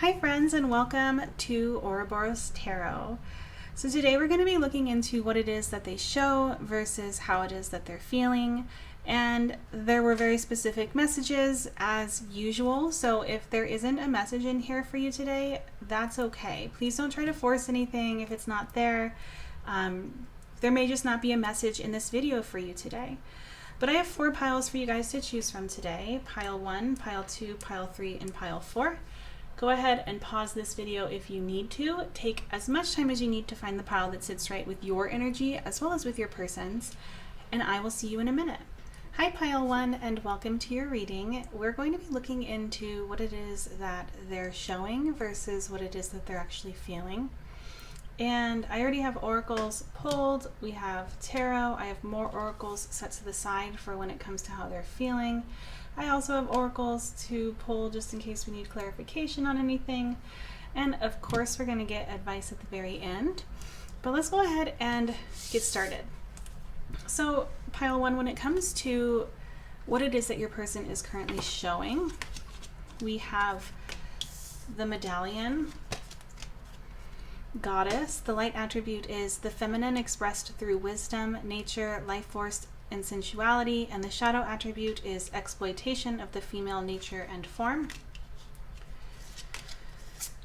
Hi friends, and welcome to Ouroboros Tarot. So today we're going to be looking into what it is that they show versus how it is that they're feeling. And there were very specific messages as usual, so if there isn't a message in here for you today, that's okay. Please don't try to force anything if it's not there. There may just not be a message in this video for you today. But I have 4 piles for you guys to choose from today. Pile 1, Pile 2, Pile 3, and Pile 4. Go ahead and pause this video if you need to. Take as much time as you need to find the pile that sits right with your energy as well as with your person's, and I will see you in a minute. Hi Pile 1, and welcome to your reading. We're going to be looking into what it is that they're showing versus what it is that they're actually feeling. And I already have oracles pulled, we have tarot, I have more oracles set to the side for when it comes to how they're feeling. I also have oracles to pull just in case we need clarification on anything. And of course we're going to get advice at the very end. But let's go ahead and get started. So Pile 1, when it comes to what it is that your person is currently showing, we have the Medallion, Goddess. The light attribute is the feminine expressed through wisdom, nature, life force, and sensuality, and the shadow attribute is exploitation of the female nature and form.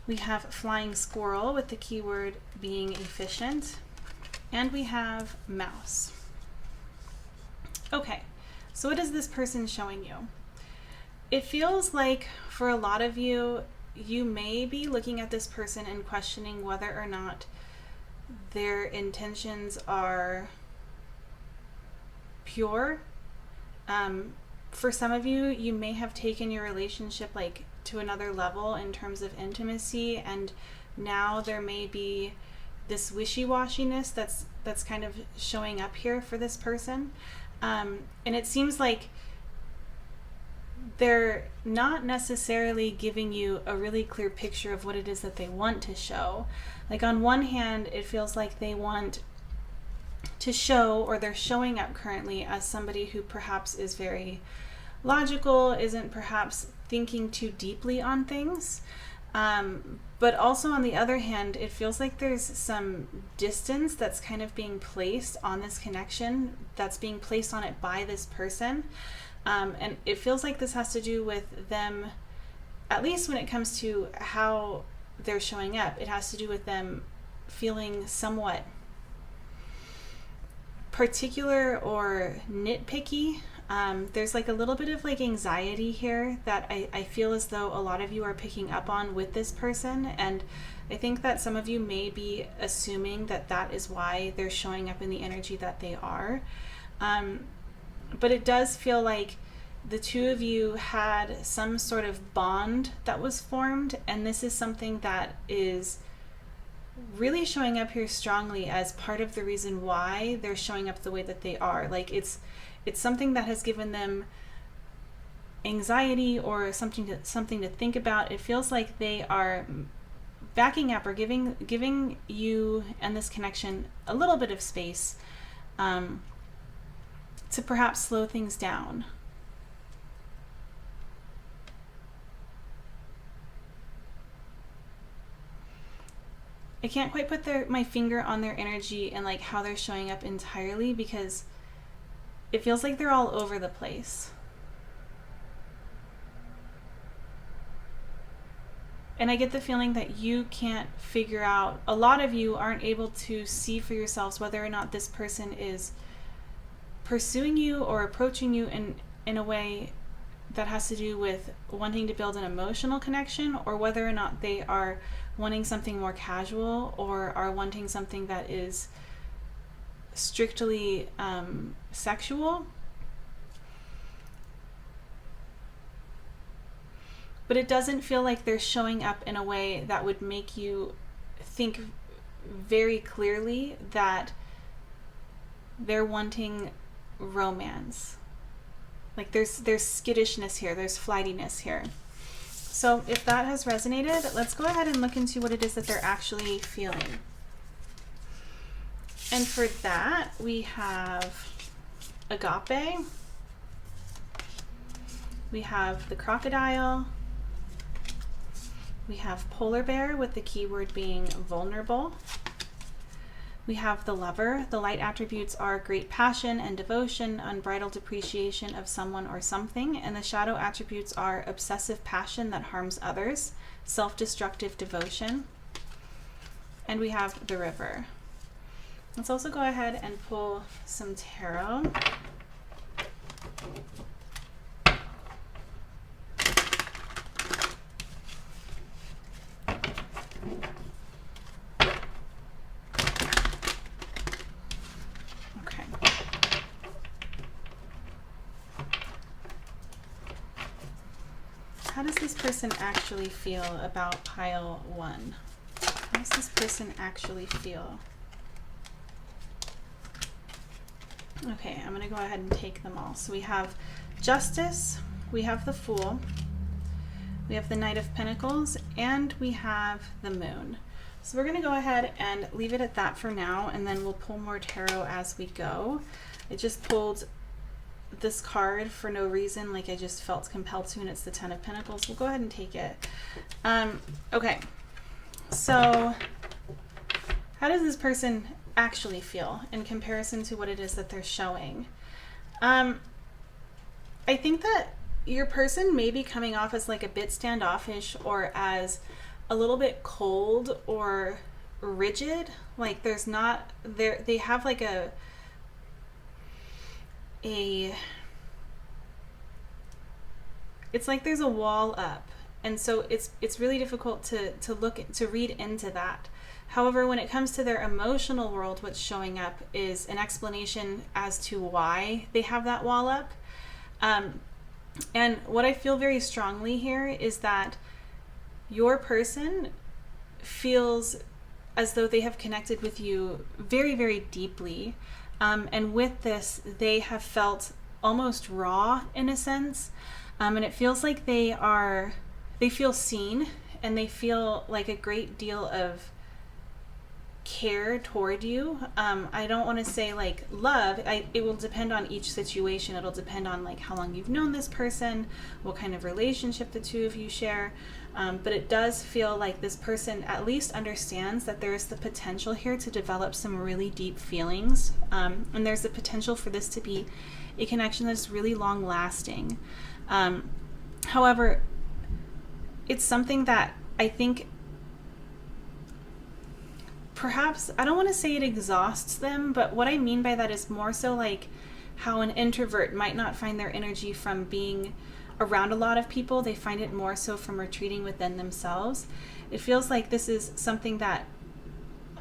We have Flying Squirrel with the keyword being efficient, and we have Mouse. Okay, so what is this person showing you? It feels like for a lot of you, you may be looking at this person and questioning whether or not their intentions are pure. For some of you, you may have taken your relationship like to another level in terms of intimacy, and now there may be this wishy-washiness that's kind of showing up here for this person. And it seems like they're not necessarily giving you a really clear picture of what it is that they want to show. Like on one hand, it feels like they want to show, or they're showing up currently as somebody who perhaps is very logical, isn't perhaps thinking too deeply on things. But also on the other hand, it feels like there's some distance that's kind of being placed on this connection, that's being placed on it by this person. And it feels like this has to do with them, at least when it comes to how they're showing up, it has to do with them feeling somewhat particular or nitpicky. There's like a little bit of like anxiety here that I feel as though a lot of you are picking up on with this person, and I think that some of you may be assuming that that is why they're showing up in the energy that they are. But it does feel like the two of you had some sort of bond that was formed, and this is something that is really showing up here strongly as part of the reason why they're showing up the way that they are. Like it's something that has given them anxiety or something to think about. It feels like they are backing up or giving you and this connection a little bit of space to perhaps slow things down. I can't quite put my finger on their energy and like how they're showing up entirely, because it feels like they're all over the place. And I get the feeling that you can't figure out, a lot of you aren't able to see for yourselves whether or not this person is pursuing you or approaching you in a way that has to do with wanting to build an emotional connection, or whether or not they are wanting something more casual or are wanting something that is strictly sexual. But it doesn't feel like they're showing up in a way that would make you think very clearly that they're wanting romance. Like there's skittishness here, there's flightiness here. So if that has resonated, let's go ahead and look into what it is that they're actually feeling. And for that, we have Agape, we have the Crocodile, We have polar bear with the keyword being vulnerable. We have the lover. The light attributes are great passion and devotion, unbridled appreciation of someone or something. And the shadow attributes are obsessive passion that harms others, self-destructive devotion. And we have the river. Let's also go ahead and pull some tarot. How does this person actually feel about pile 1? How does this person actually feel? Okay, I'm going to go ahead and take them all. So we have Justice, we have the Fool, we have the Knight of Pentacles, and we have the Moon. So we're going to go ahead and leave it at that for now, and then we'll pull more tarot as we go. I just pulled this card for no reason, like I just felt compelled to, and it's the Ten of Pentacles. We'll go ahead and take it. Okay, so how does this person actually feel in comparison to what it is that they're showing? I think that your person may be coming off as like a bit standoffish, or as a little bit cold or rigid. Like there's not there, they have like it's like there's a wall up, and so it's really difficult to read into that. However, when it comes to their emotional world, what's showing up is an explanation as to why they have that wall up. And what I feel very strongly here is that your person feels as though they have connected with you very, very deeply. And with this, they have felt almost raw in a sense. And it feels like they feel seen, and they feel like a great deal of care toward you. I don't want to say like love. It will depend on each situation. It'll depend on like how long you've known this person, what kind of relationship the two of you share. But it does feel like this person at least understands that there is the potential here to develop some really deep feelings. And there's the potential for this to be a connection that's really long lasting. However, it's something that I think perhaps, I don't want to say it exhausts them, but what I mean by that is more so like how an introvert might not find their energy from being around a lot of people. They find it more so from retreating within themselves. It feels like this is something that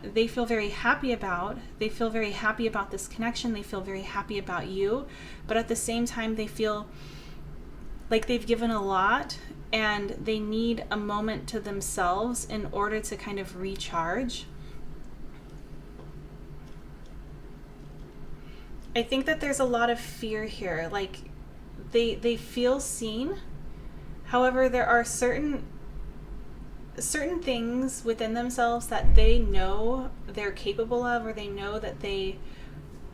they feel very happy about. They feel very happy about this connection. They feel very happy about you, but at the same time they feel like they've given a lot and they need a moment to themselves in order to kind of recharge. I think that there's a lot of fear here. Like they feel seen. However, there are certain things within themselves that they know they're capable of, or they know that they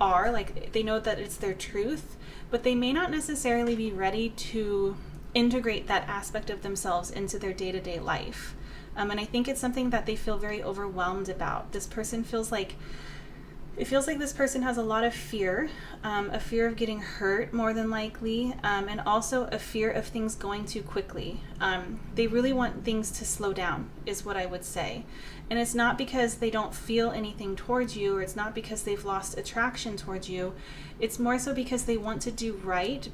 are, like they know that it's their truth, but they may not necessarily be ready to integrate that aspect of themselves into their day-to-day life. And I think it's something that they feel very overwhelmed about. This person feels like this person has a lot of fear, a fear of getting hurt more than likely, and also a fear of things going too quickly. They really want things to slow down, is what I would say. And it's not because they don't feel anything towards you, or it's not because they've lost attraction towards you. It's more so because they want to do right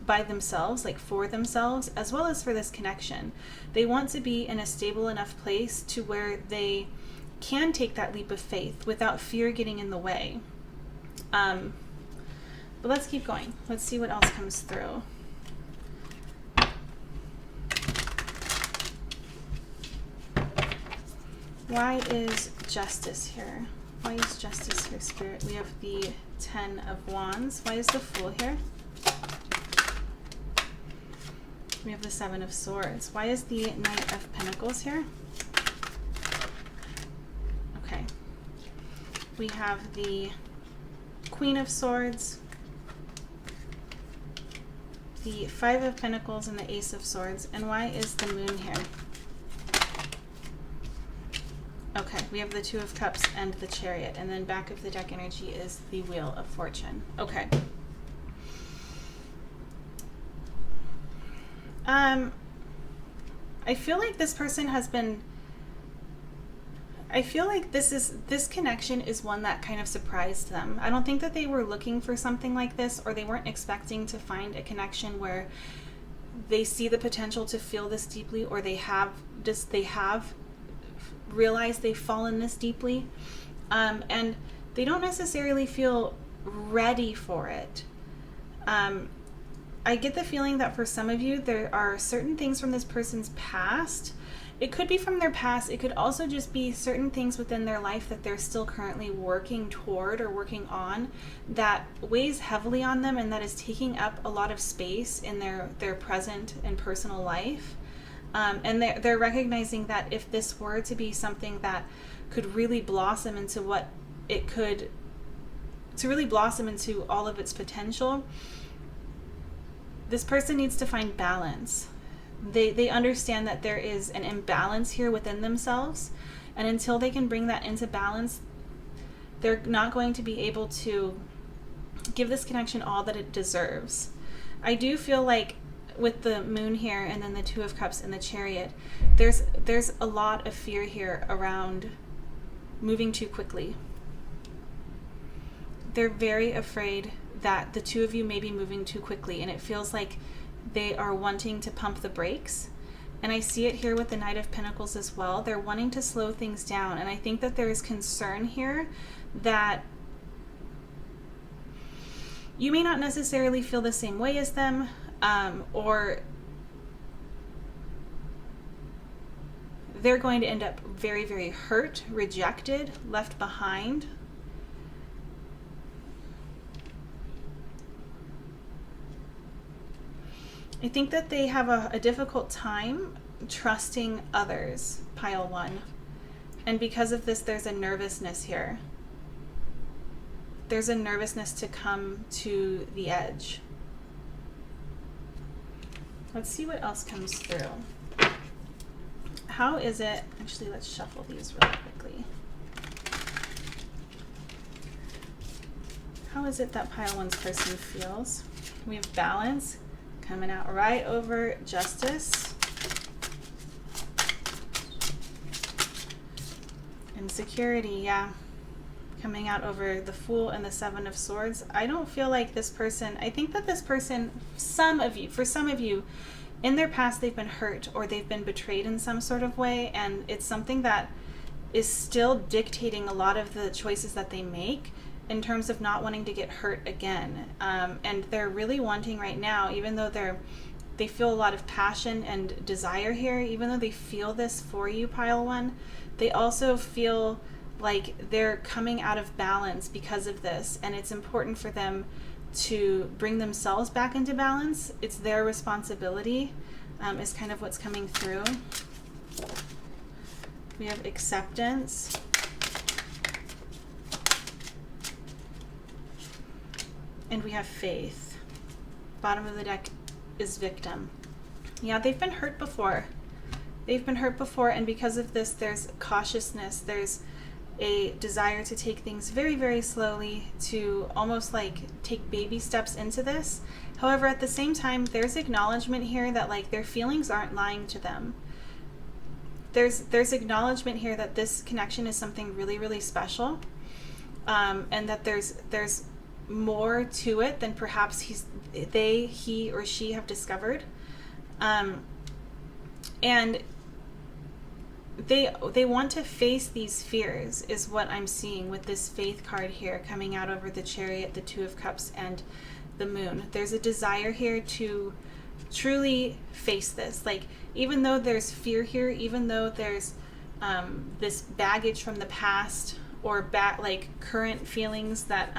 by themselves, like for themselves, as well as for this connection. They want to be in a stable enough place to where they can take that leap of faith without fear getting in the way. But let's keep going. Let's see what else comes through. Why is justice here? Why is justice here, Spirit? We have the 10 of Wands. Why is the Fool here? We have the 7 of Swords. Why is the Knight of Pentacles here? Okay. We have the Queen of Swords, the 5 of Pentacles, and the Ace of Swords. And why is the Moon here? Okay, we have the Two of Cups and the Chariot, and then back of the deck energy is the Wheel of Fortune. Okay. I feel like this person has been, I feel like this connection is one that kind of surprised them. I don't think that they were looking for something like this, or they weren't expecting to find a connection where they see the potential to feel this deeply, or they have realized they've fallen this deeply, and they don't necessarily feel ready for it. I get the feeling that for some of you, there are certain things from this person's past. It could be from their past. It could also just be certain things within their life that they're still currently working toward or working on that weighs heavily on them, and that is taking up a lot of space in their present and personal life. And they're recognizing that if this were to be something that could really blossom into what it could, to really blossom into all of its potential, this person needs to find balance. They understand that there is an imbalance here within themselves, and until they can bring that into balance, they're not going to be able to give this connection all that it deserves. I do feel like with the Moon here and then the Two of Cups and the Chariot, there's a lot of fear here around moving too quickly. They're very afraid that the two of you may be moving too quickly, and it feels like they are wanting to pump the brakes. And I see it here with the Knight of Pentacles as well. They're wanting to slow things down, and I think that there is concern here that you may not necessarily feel the same way as them, or they're going to end up very, very hurt, rejected, left behind. I think that they have a difficult time trusting others, pile one. And because of this, there's a nervousness here. There's a nervousness to come to the edge. Let's see what else comes through. How is it, actually let's shuffle these really quickly. How is it that pile one's person feels? We have balance coming out right over Justice. Insecurity, yeah. Coming out over the Fool and the Seven of Swords. I don't feel like this person, I think that this person, for some of you, in their past they've been hurt or they've been betrayed in some sort of way, and it's something that is still dictating a lot of the choices that they make in terms of not wanting to get hurt again. And they're really wanting right now, even though they feel a lot of passion and desire here, even though they feel this for you, pile one, they also feel like they're coming out of balance because of this, and it's important for them to bring themselves back into balance. It's their responsibility, is kind of what's coming through. We have acceptance. And we have faith. Bottom of the deck is victim. Yeah, they've been hurt before. They've been hurt before, and because of this, there's cautiousness. There's a desire to take things very, very slowly, to almost like take baby steps into this. However, at the same time, there's acknowledgement here that like their feelings aren't lying to them. There's acknowledgement here that this connection is something really, really special, and that there's more to it than perhaps he or she have discovered, and they want to face these fears, is what I'm seeing with this Faith card here coming out over the Chariot, the Two of Cups, and the Moon. There's a desire here to truly face this. Like, even though there's fear here, even though there's this baggage from the past, or like current feelings that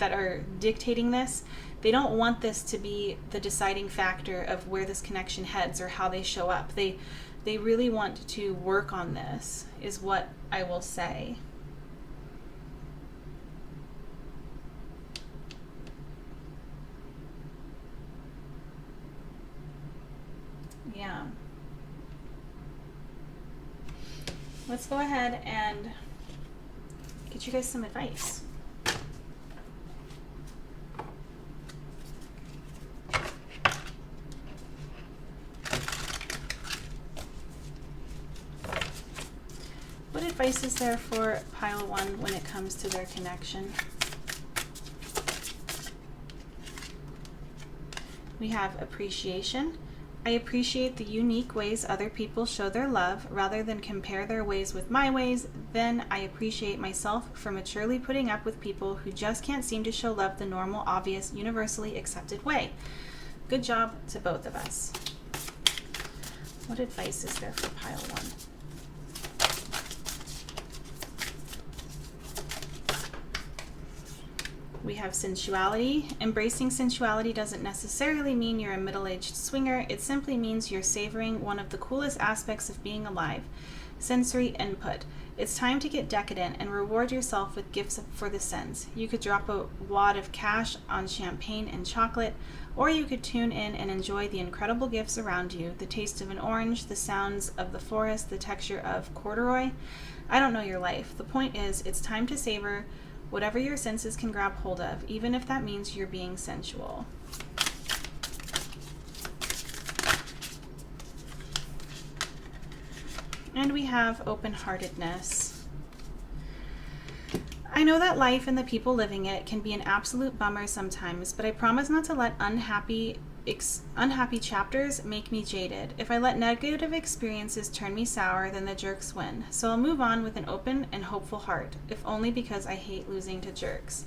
are dictating this, they don't want this to be the deciding factor of where this connection heads or how they show up. They really want to work on this, is what I will say. Yeah. let's go ahead and get you guys some advice. What advice is there for pile 1 when it comes to their connection? We have appreciation. I appreciate the unique ways other people show their love. Rather than compare their ways with my ways, then I appreciate myself for maturely putting up with people who just can't seem to show love the normal, obvious, universally accepted way. Good job to both of us. What advice is there for pile 1? We have sensuality. Embracing sensuality doesn't necessarily mean you're a middle-aged swinger. It simply means you're savoring one of the coolest aspects of being alive, sensory input. It's time to get decadent and reward yourself with gifts for the sense. You could drop a wad of cash on champagne and chocolate, or you could tune in and enjoy the incredible gifts around you, the taste of an orange, the sounds of the forest, the texture of corduroy. I don't know your life. The point is, it's time to savor whatever your senses can grab hold of, even if that means you're being sensual. And we have open-heartedness. I know that life and the people living it can be an absolute bummer sometimes, but I promise not to let unhappy chapters make me jaded. If I let negative experiences turn me sour, then the jerks win. So I'll move on with an open and hopeful heart, if only because I hate losing to jerks.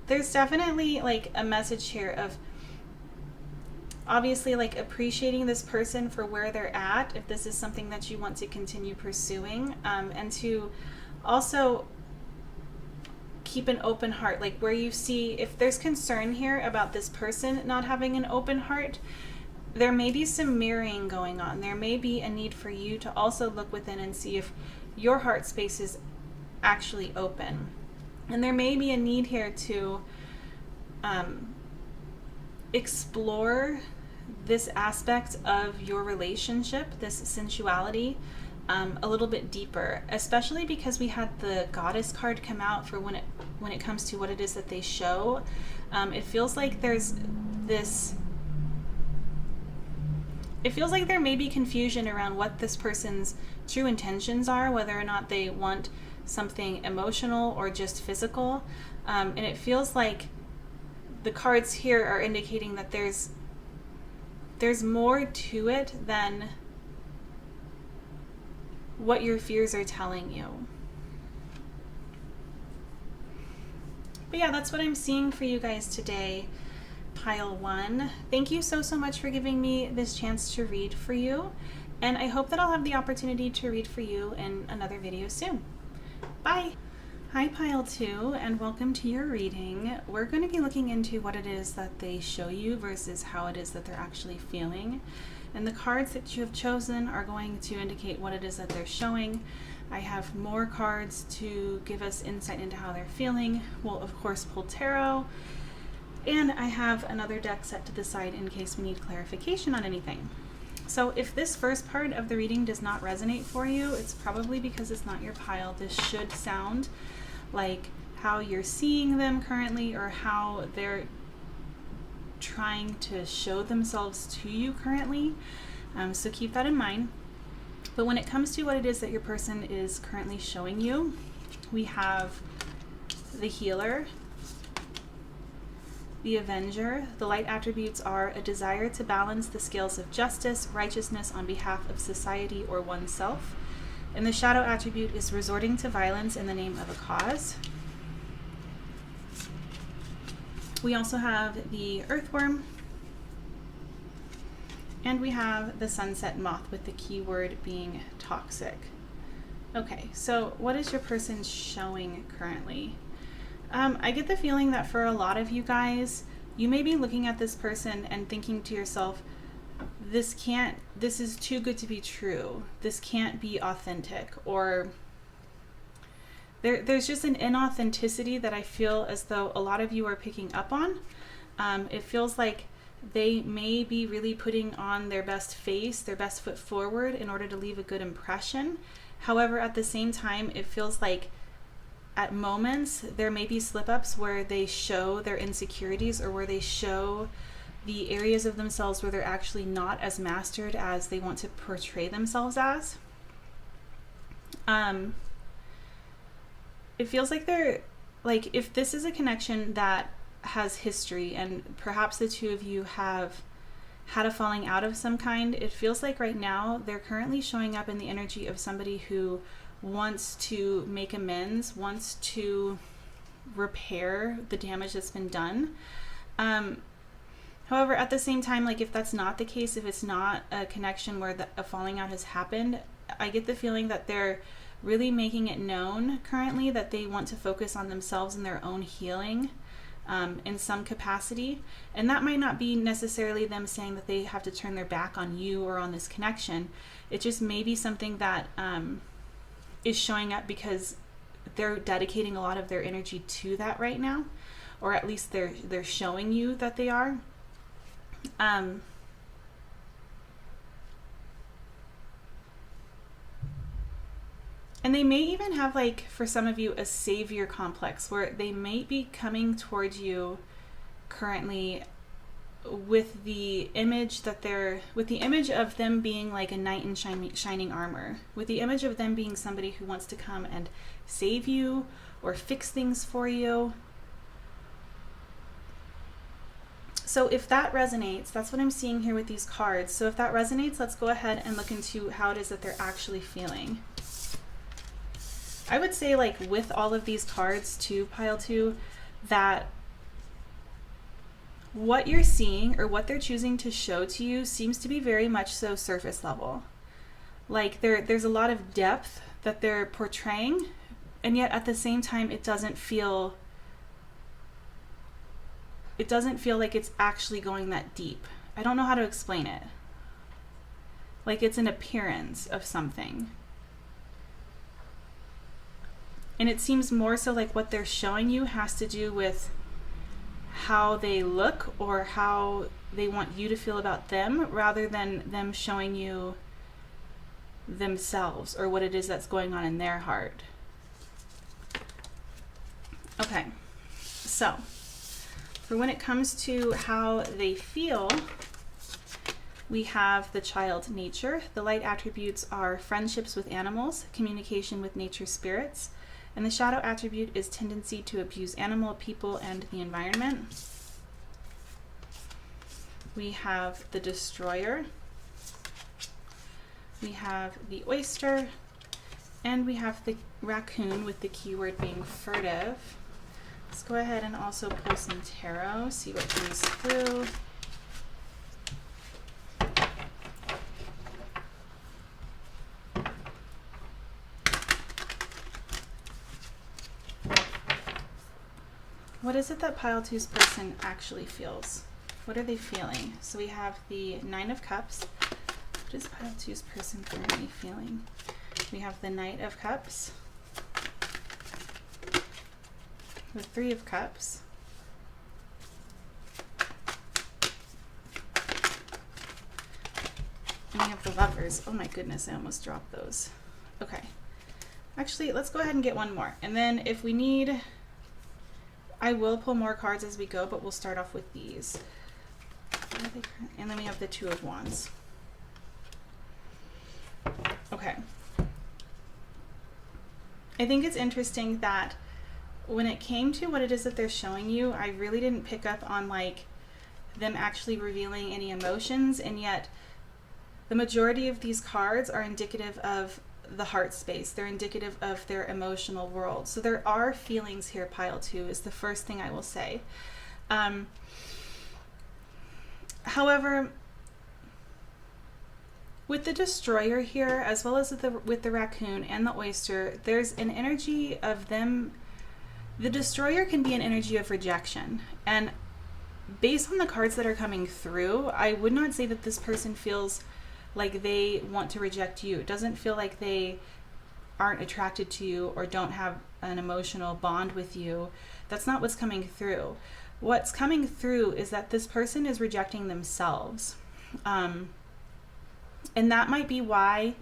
There's definitely like a message here of obviously like appreciating this person for where they're at, if this is something that you want to continue pursuing, and to also keep an open heart, like where you see if there's concern here about this person not having an open heart, there may be some mirroring going on. There may be a need for you to also look within and see if your heart space is actually open. And there may be a need here to explore this aspect of your relationship, this sensuality, a little bit deeper, especially because we had the goddess card come out for when it comes to what it is that they show. It feels like there's this, it feels like there may be confusion around what this person's true intentions are, whether or not they want something emotional or just physical. And it feels like the cards here are indicating that there's more to it than what your fears are telling you. But yeah, that's what I'm seeing for you guys today, pile 1. Thank you so much for giving me this chance to read for you, and I hope that I'll have the opportunity to read for you in another video soon. Bye! Hi pile 2, and welcome to your reading. We're going to be looking into what it is that they show you versus how it is that they're actually feeling. And the cards that you have chosen are going to indicate what it is that they're showing. I have more cards to give us insight into how they're feeling. We'll of course pull tarot, and I have another deck set to the side in case we need clarification on anything. So if this first part of the reading does not resonate for you, it's probably because it's not your pile. This should sound like how you're seeing them currently, or how they're trying to show themselves to you currently. So keep that in mind. But when it comes to what it is that your person is currently showing you, we have the healer, the avenger. The light attributes are a desire to balance the scales of justice, righteousness on behalf of society or oneself. And the shadow attribute is resorting to violence in the name of a cause. We also have the earthworm, and we have the sunset moth with the keyword being toxic. Okay, so what is your person showing currently? I get the feeling that for a lot of you guys, you may be looking at this person and thinking to yourself, this is too good to be true. This can't be authentic, or there's just an inauthenticity that I feel as though a lot of you are picking up on. It feels like they may be really putting on their best face, their best foot forward in order to leave a good impression. However, at the same time, it feels like at moments there may be slip-ups where they show their insecurities, or where they show the areas of themselves where they're actually not as mastered as they want to portray themselves as. It feels like they're, like, if this is a connection that has history and perhaps the two of you have had a falling out of some kind, it feels like right now they're currently showing up in the energy of somebody who wants to make amends, wants to repair the damage that's been done. However, at the same time, like, if that's not the case, if it's not a connection where a falling out has happened, I get the feeling that they're really making it known currently that they want to focus on themselves and their own healing in some capacity. And that might not be necessarily them saying that they have to turn their back on you or on this connection. It just may be something that is showing up because they're dedicating a lot of their energy to that right now, or at least they're showing you that they are. And they may even have, like, for some of you, a savior complex where they may be coming towards you currently with the image of them being like a knight in shining armor, with the image of them being somebody who wants to come and save you or fix things for you. So if that resonates, that's what I'm seeing here with these cards. So if that resonates, let's go ahead and look into how it is that they're actually feeling. I would say, like, with all of these cards too, pile 2, that what you're seeing or what they're choosing to show to you seems to be very much so surface level. Like, there's a lot of depth that they're portraying, and yet at the same time it doesn't feel like it's actually going that deep. I don't know how to explain it. Like, it's an appearance of something. And it seems more so like what they're showing you has to do with how they look or how they want you to feel about them, rather than them showing you themselves or what it is that's going on in their heart. Okay, so for when it comes to how they feel, we have the child nature. The light attributes are friendships with animals, communication with nature spirits, and the shadow attribute is tendency to abuse animal, people, and the environment. We have the destroyer. We have the oyster, and we have the raccoon with the keyword being furtive. Let's go ahead and also pull some tarot, see what comes through. What is it that pile 2's person actually feels? What are they feeling? So we have the 9 of Cups. What is pile 2's person currently feeling? We have the Knight of Cups, the 3 of Cups, and we have the Lovers. Oh my goodness, I almost dropped those. Okay. Actually, let's go ahead and get one more. And then if we need, I will pull more cards as we go, but we'll start off with these. And then we have the 2 of Wands. Okay. I think it's interesting that when it came to what it is that they're showing you, I really didn't pick up on, like, them actually revealing any emotions, and yet the majority of these cards are indicative of the heart space. They're indicative of their emotional world. So there are feelings here, pile 2, is the first thing I will say. However, with the destroyer here, as well as with the raccoon and the oyster, there's an energy of them. The destroyer can be an energy of rejection. And based on the cards that are coming through, I would not say that this person feels like they want to reject you. It doesn't feel like they aren't attracted to you or don't have an emotional bond with you. That's not what's coming through. What's coming through is that this person is rejecting themselves. And that might be why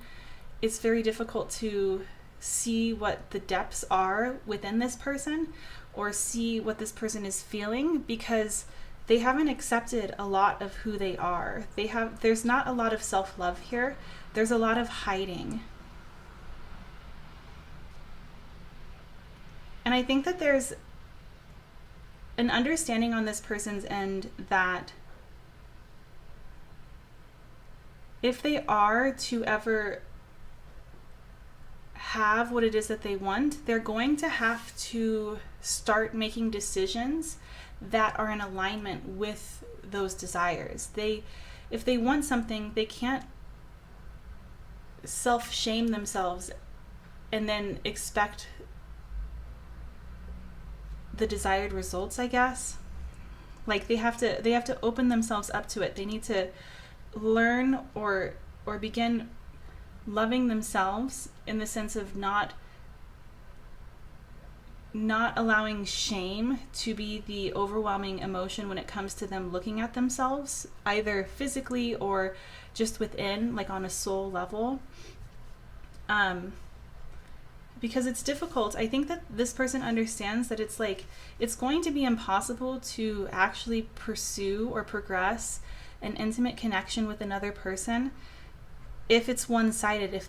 it's very difficult to see what the depths are within this person or see what this person is feeling, because they haven't accepted a lot of who they are. There's not a lot of self-love here. There's a lot of hiding. And I think that there's an understanding on this person's end that if they are to ever have what it is that they want, they're going to have to start making decisions that are in alignment with those desires. If they want something, they can't self-shame themselves and then expect the desired results, I guess. Like they have to open themselves up to it. They need to learn or begin loving themselves in the sense of not allowing shame to be the overwhelming emotion when it comes to them looking at themselves, either physically or just within, like on a soul level. Because it's difficult. I think that this person understands that it's going to be impossible to actually pursue or progress an intimate connection with another person if it's one-sided, if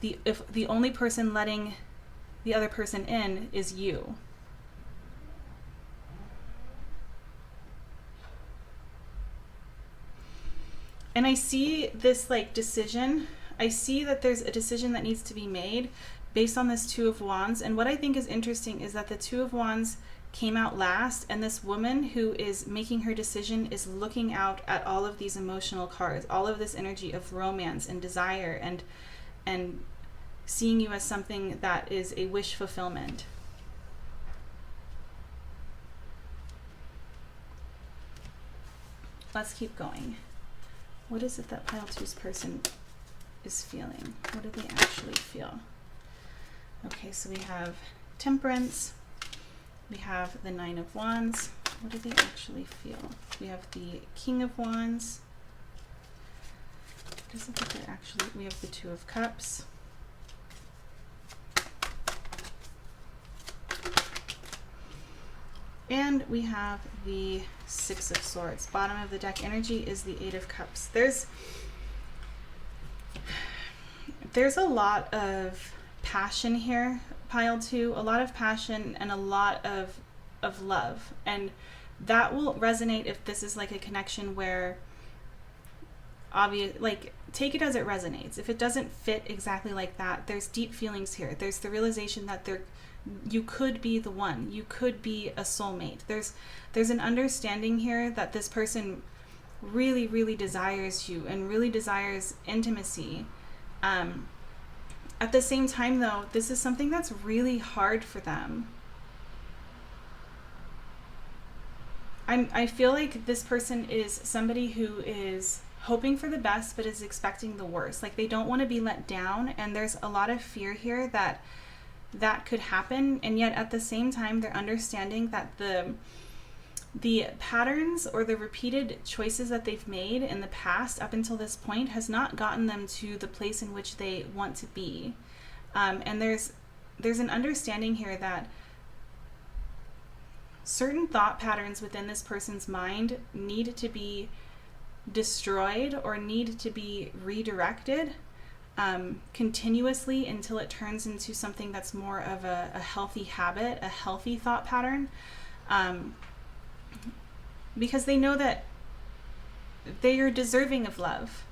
the only person letting the other person in is you. And I see this decision. I see that there's a decision that needs to be made based on this Two of Wands. And what I think is interesting is that the Two of Wands came out last, and this woman who is making her decision is looking out at all of these emotional cards, all of this energy of romance and desire and seeing you as something that is a wish fulfillment. Let's keep going. What is it that pile two's person is feeling? What do they actually feel? Okay, so we have Temperance. We have the Nine of Wands. What do they actually feel? We have the King of Wands. What is it that they're actually... We have the Two of Cups. And we have the Six of Swords. Bottom of the deck energy is the Eight of Cups. There's a lot of passion here, pile two, a lot of passion and a lot of love. And that will resonate if this is like a connection where take it as it resonates. If it doesn't fit exactly like that, there's deep feelings here. There's the realization that you could be the one. You could be a soulmate. There's an understanding here that this person really, really desires you and really desires intimacy. At the same time, though, this is something that's really hard for them. I feel like this person is somebody who is hoping for the best but is expecting the worst. Like they don't want to be let down, and there's a lot of fear here that could happen, and yet at the same time they're understanding that the patterns or the repeated choices that they've made in the past up until this point has not gotten them to the place in which they want to be. And there's an understanding here that certain thought patterns within this person's mind need to be destroyed or need to be redirected continuously until it turns into something that's more of a healthy habit, a healthy thought pattern. Because they know that they are deserving of love,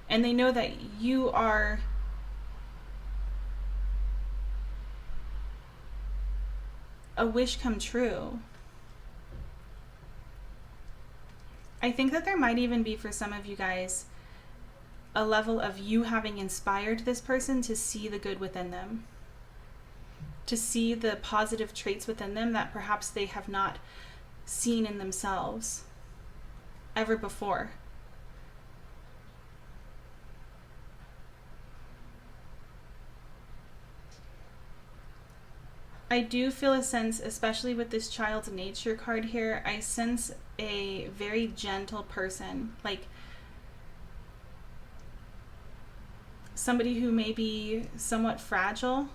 and they know that you are a wish come true. I think that there might even be, for some of you guys, a level of you having inspired this person to see the good within them, to see the positive traits within them that perhaps they have not seen in themselves ever before. I do feel a sense, especially with this child's nature card here, I sense a very gentle person, like somebody who may be somewhat fragile,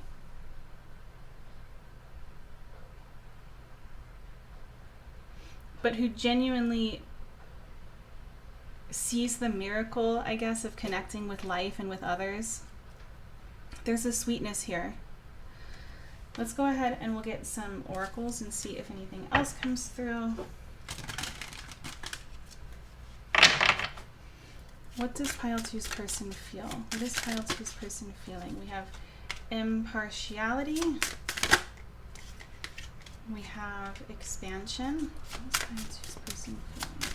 but who genuinely sees the miracle, I guess, of connecting with life and with others. There's a sweetness here. Let's go ahead and we'll get some oracles and see if anything else comes through. What does pile two's person feel? What is pile two's person feeling? We have impartiality. We have expansion. What is pile two's person feeling?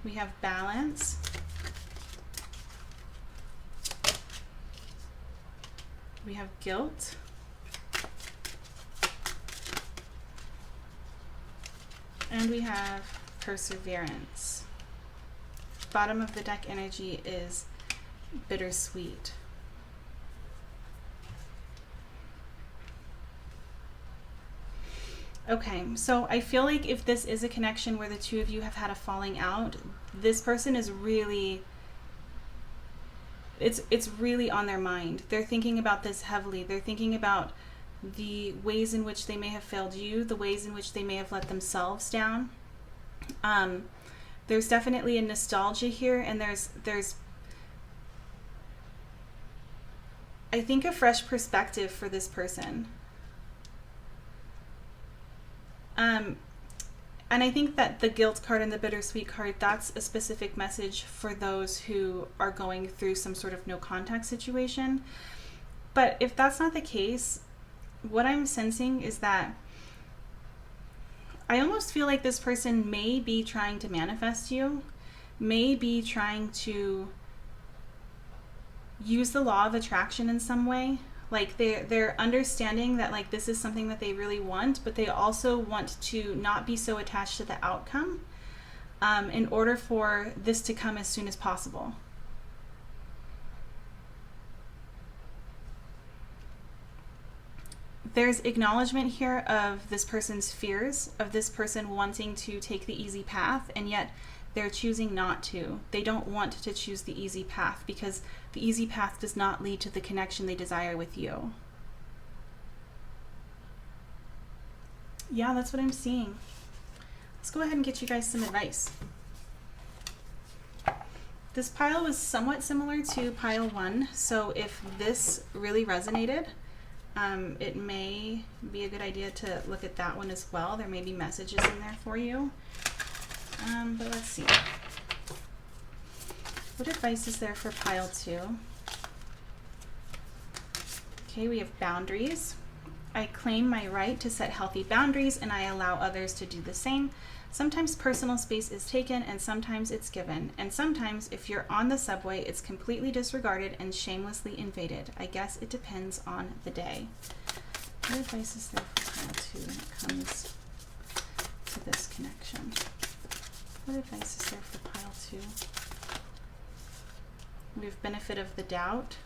We have balance. We have guilt. And we have perseverance. Bottom of the deck energy is bittersweet. Okay, so I feel like if this is a connection where the two of you have had a falling out, this person is really, it's really on their mind. They're thinking about this heavily. They're thinking about the ways in which they may have failed you, the ways in which they may have let themselves down. There's definitely a nostalgia here, and there's I think a fresh perspective for this person. And I think that the guilt card and the bittersweet card, that's a specific message for those who are going through some sort of no contact situation. But if that's not the case, what I'm sensing is that I almost feel like this person may be trying to manifest you, may be trying to use the law of attraction in some way. Like they're understanding that like this is something that they really want, but they also want to not be so attached to the outcome in order for this to come as soon as possible. There's acknowledgement here of this person's fears, of this person wanting to take the easy path, and yet they're choosing not to. They don't want to choose the easy path because the easy path does not lead to the connection they desire with you. Yeah, that's what I'm seeing. Let's go ahead and get you guys some advice. This pile was somewhat similar to pile 1, so if this really resonated, it may be a good idea to look at that one as well. There may be messages in there for you. But let's see. What advice is there for pile 2? Okay, we have boundaries. I claim my right to set healthy boundaries and I allow others to do the same. Sometimes personal space is taken and sometimes it's given. And sometimes if you're on the subway, it's completely disregarded and shamelessly invaded. I guess it depends on the day. What advice is there for pile 2 when it comes to this connection? What advice is there for pile 2? We have benefit of the doubt.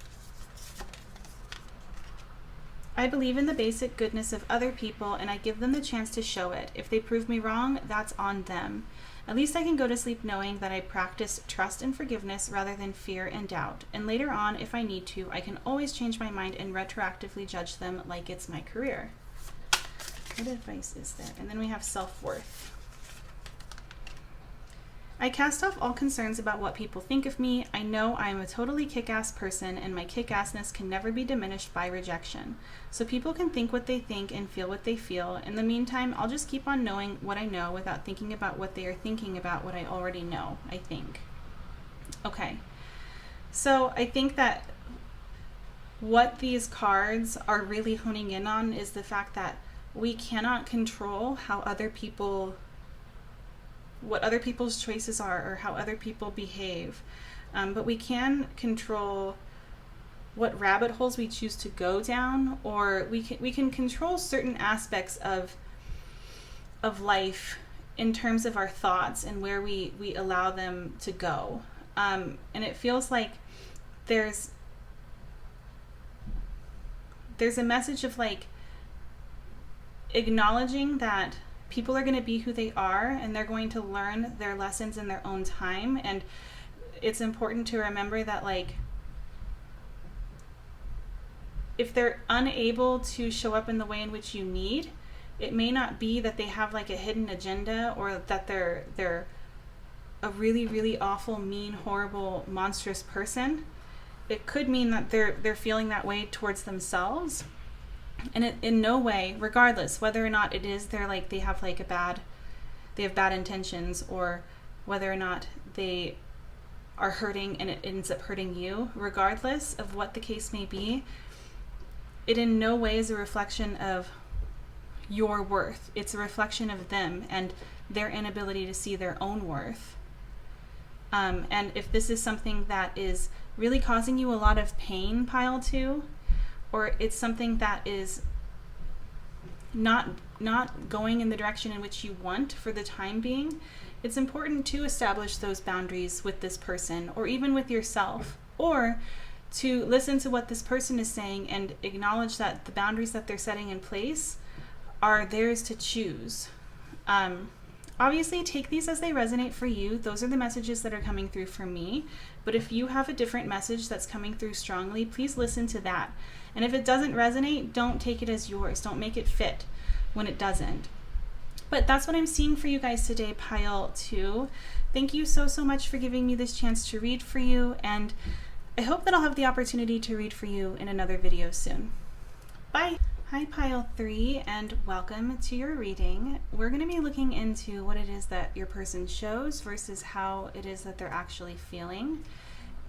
I believe in the basic goodness of other people and I give them the chance to show it. If they prove me wrong, that's on them. At least I can go to sleep knowing that I practice trust and forgiveness rather than fear and doubt. And later on, if I need to, I can always change my mind and retroactively judge them like it's my career. What advice is there? And then we have self-worth. I cast off all concerns about what people think of me. I know I am a totally kick-ass person and my kick-assness can never be diminished by rejection. So people can think what they think and feel what they feel. In the meantime, I'll just keep on knowing what I know without thinking about what they are thinking about what I already know, I think. Okay. So I think that what these cards are really honing in on is the fact that we cannot control how other people, what other people's choices are or how other people behave. But we can control what rabbit holes we choose to go down, or we can control certain aspects of life in terms of our thoughts and where we allow them to go. And it feels like there's a message of like acknowledging that people are going to be who they are, and they're going to learn their lessons in their own time. And it's important to remember that, like, if they're unable to show up in the way in which you need, it may not be that they have like a hidden agenda, or that they're a really, really awful, mean, horrible, monstrous person. It could mean that they're feeling that way towards themselves. And it, in no way, regardless whether or not it is they have bad intentions, or whether or not they are hurting and it ends up hurting you, regardless of what the case may be, it in no way is a reflection of your worth. It's a reflection of them and their inability to see their own worth. And if this is something that is really causing you a lot of pain, pile 2, or it's something that is not going in the direction in which you want for the time being, it's important to establish those boundaries with this person, or even with yourself, or to listen to what this person is saying and acknowledge that the boundaries that they're setting in place are theirs to choose. Obviously, take these as they resonate for you. Those are the messages that are coming through for me. But if you have a different message that's coming through strongly, please listen to that. And if it doesn't resonate, don't take it as yours. Don't make it fit when it doesn't. But that's what I'm seeing for you guys today, pile 2. Thank you so much for giving me this chance to read for you. And I hope that I'll have the opportunity to read for you in another video soon. Bye. Hi, pile 3, and welcome to your reading. We're going to be looking into what it is that your person shows versus how it is that they're actually feeling.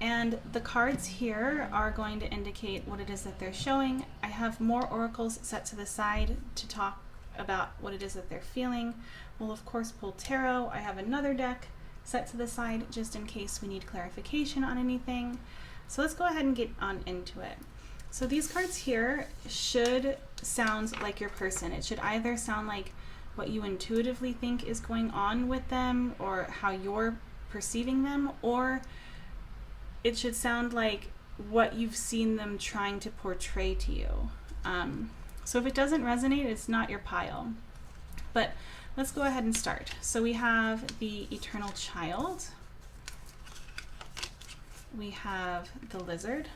And the cards here are going to indicate what it is that they're showing. I have more oracles set to the side to talk about what it is that they're feeling. We'll of course pull tarot. I have another deck set to the side just in case we need clarification on anything. So let's go ahead and get on into it. So these cards here should sound like your person. It should either sound like what you intuitively think is going on with them, or how you're perceiving them, or it should sound like what you've seen them trying to portray to you. So if it doesn't resonate, it's not your pile. But let's go ahead and start. So we have the Eternal Child. We have the Lizard.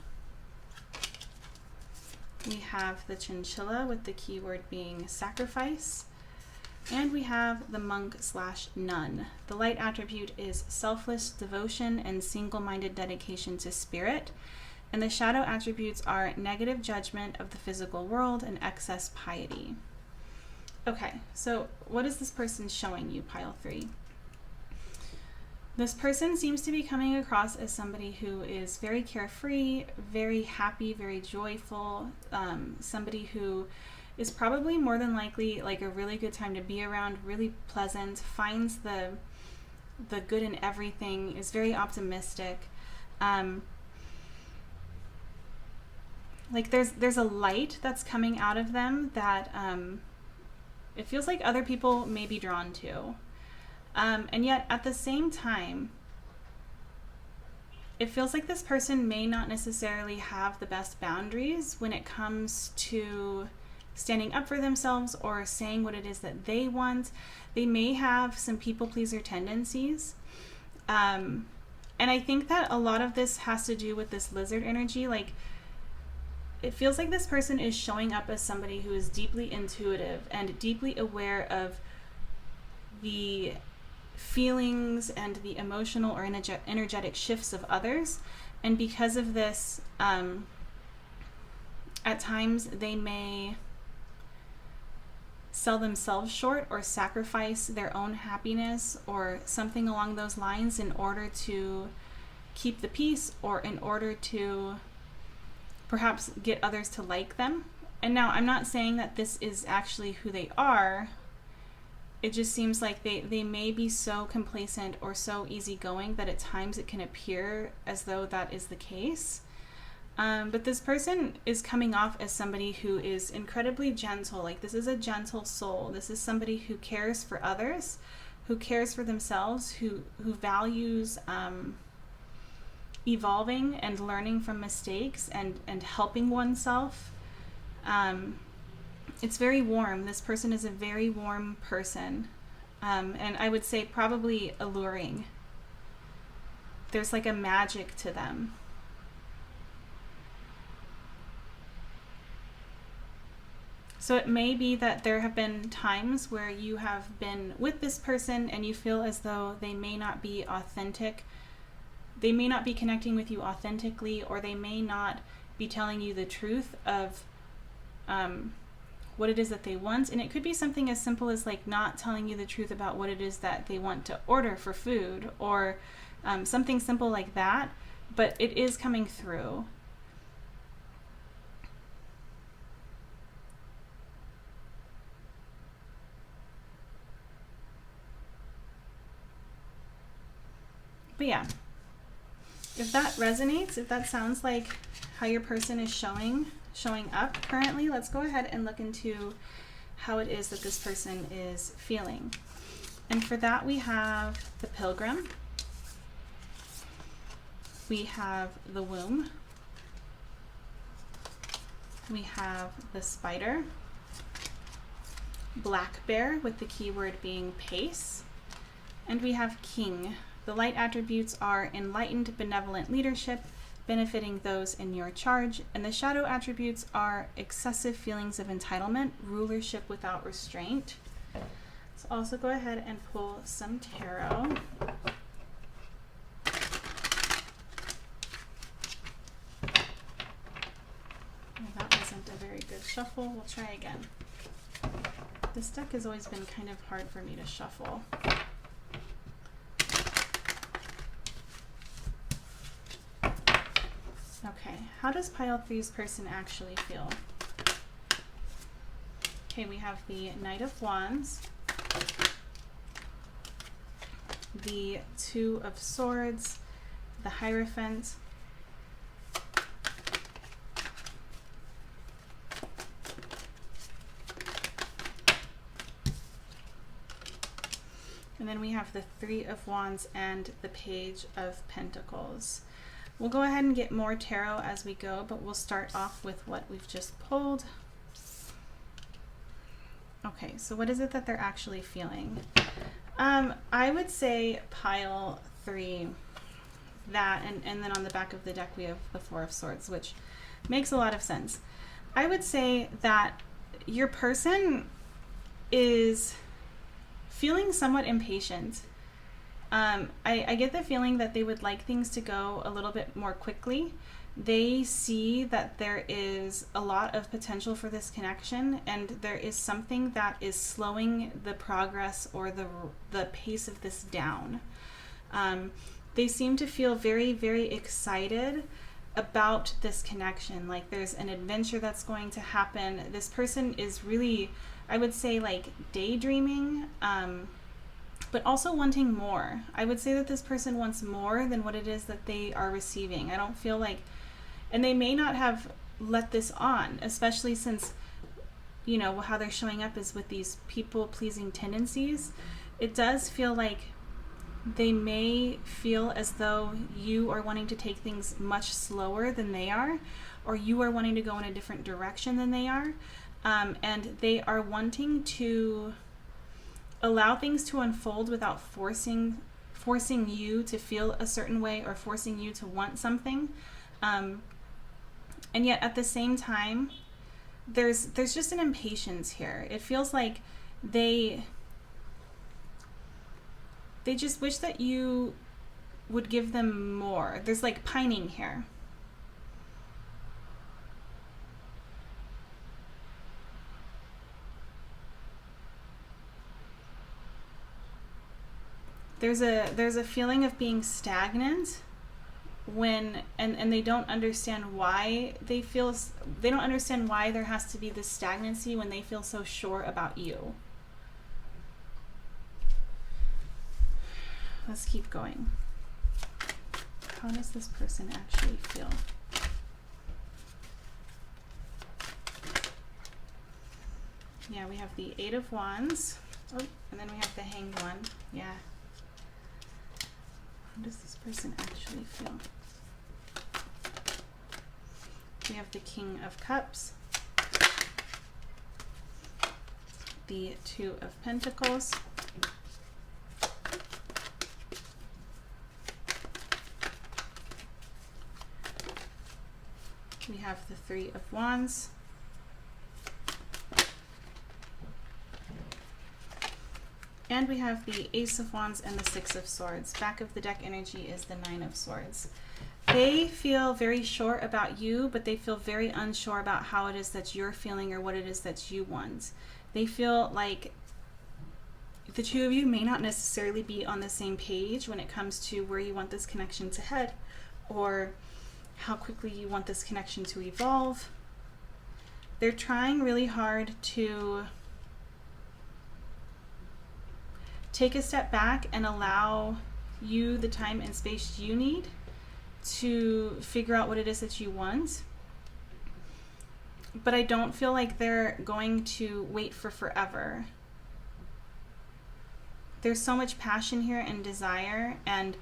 We have the Chinchilla, with the keyword being sacrifice. And we have the Monk/Nun. The light attribute is selfless devotion and single-minded dedication to spirit. And the shadow attributes are negative judgment of the physical world and excess piety. Okay, so what is this person showing you, pile 3? This person seems to be coming across as somebody who is very carefree, very happy, very joyful, somebody who is probably more than likely like a really good time to be around, really pleasant, finds the good in everything, is very optimistic. Like there's a light that's coming out of them that it feels like other people may be drawn to. And yet at the same time, it feels like this person may not necessarily have the best boundaries when it comes to standing up for themselves or saying what it is that they want. They may have some people pleaser tendencies. And I think that a lot of this has to do with this Lizard energy. Like, it feels like this person is showing up as somebody who is deeply intuitive and deeply aware of the feelings and the emotional or energetic shifts of others. And because of this, at times they may sell themselves short or sacrifice their own happiness or something along those lines in order to keep the peace, or in order to perhaps get others to like them. And now I'm not saying that this is actually who they are. It just seems like they may be so complacent or so easygoing that at times it can appear as though that is the case. But this person is coming off as somebody who is incredibly gentle. Like, this is a gentle soul. This is somebody who cares for others, who cares for themselves, who values evolving and learning from mistakes and helping oneself. It's very warm. This person is a very warm person. And I would say probably alluring. There's like a magic to them. So it may be that there have been times where you have been with this person and you feel as though they may not be authentic. They may not be connecting with you authentically, or they may not be telling you the truth of what it is that they want. And it could be something as simple as like not telling you the truth about what it is that they want to order for food, or something simple like that, but it is coming through. But yeah, if that resonates, if that sounds like how your person is showing up currently, let's go ahead and look into how it is that this person is feeling. And for that, we have the Pilgrim, we have the Womb, we have the Spider, Black Bear with the keyword being pace, and we have King. The light attributes are enlightened, benevolent leadership, benefiting those in your charge, and the shadow attributes are excessive feelings of entitlement, rulership without restraint. Let's also go ahead and pull some tarot. Well, that wasn't a very good shuffle. We'll try again. This deck has always been kind of hard for me to shuffle. Okay, how does pile 3's person actually feel? Okay, we have the Knight of Wands, the Two of Swords, the Hierophant, and then we have the Three of Wands and the Page of Pentacles. We'll go ahead and get more tarot as we go, but we'll start off with what we've just pulled. Okay, so what is it that they're actually feeling? I would say pile 3, that, and then on the back of the deck we have the Four of Swords, which makes a lot of sense. I would say that your person is feeling somewhat impatient. I get the feeling that they would like things to go a little bit more quickly. They see that there is a lot of potential for this connection, and there is something that is slowing the progress or the pace of this down. They seem to feel very, very excited about this connection. Like there's an adventure that's going to happen. This person is really, I would say, like daydreaming, but also wanting more. I would say that this person wants more than what it is that they are receiving. I don't feel like, and they may not have let this on, especially since, you know, how they're showing up is with these people-pleasing tendencies. It does feel like they may feel as though you are wanting to take things much slower than they are, or you are wanting to go in a different direction than they are, and they are wanting to allow things to unfold without forcing you to feel a certain way or forcing you to want something. And yet at the same time, there's just an impatience here. It feels like they just wish that you would give them more. There's like pining here. There's a feeling of being stagnant when and they don't understand why they don't understand why there has to be this stagnancy when they feel so sure about you. Let's keep going. How does this person actually feel? Yeah, we have the Eight of Wands. Oh, and then we have the Hanged One. Yeah. How does this person actually feel? We have the King of Cups. the Two of Pentacles. We have the Three of Wands. And we have the Ace of Wands and the Six of Swords. Back of the deck energy is the Nine of Swords. They feel very sure about you, but they feel very unsure about how it is that you're feeling or what it is that you want. They feel like the two of you may not necessarily be on the same page when it comes to where you want this connection to head or how quickly you want this connection to evolve. They're trying really hard to take a step back and allow you the time and space you need to figure out what it is that you want. But I don't feel like they're going to wait for forever. There's so much passion here and desire, and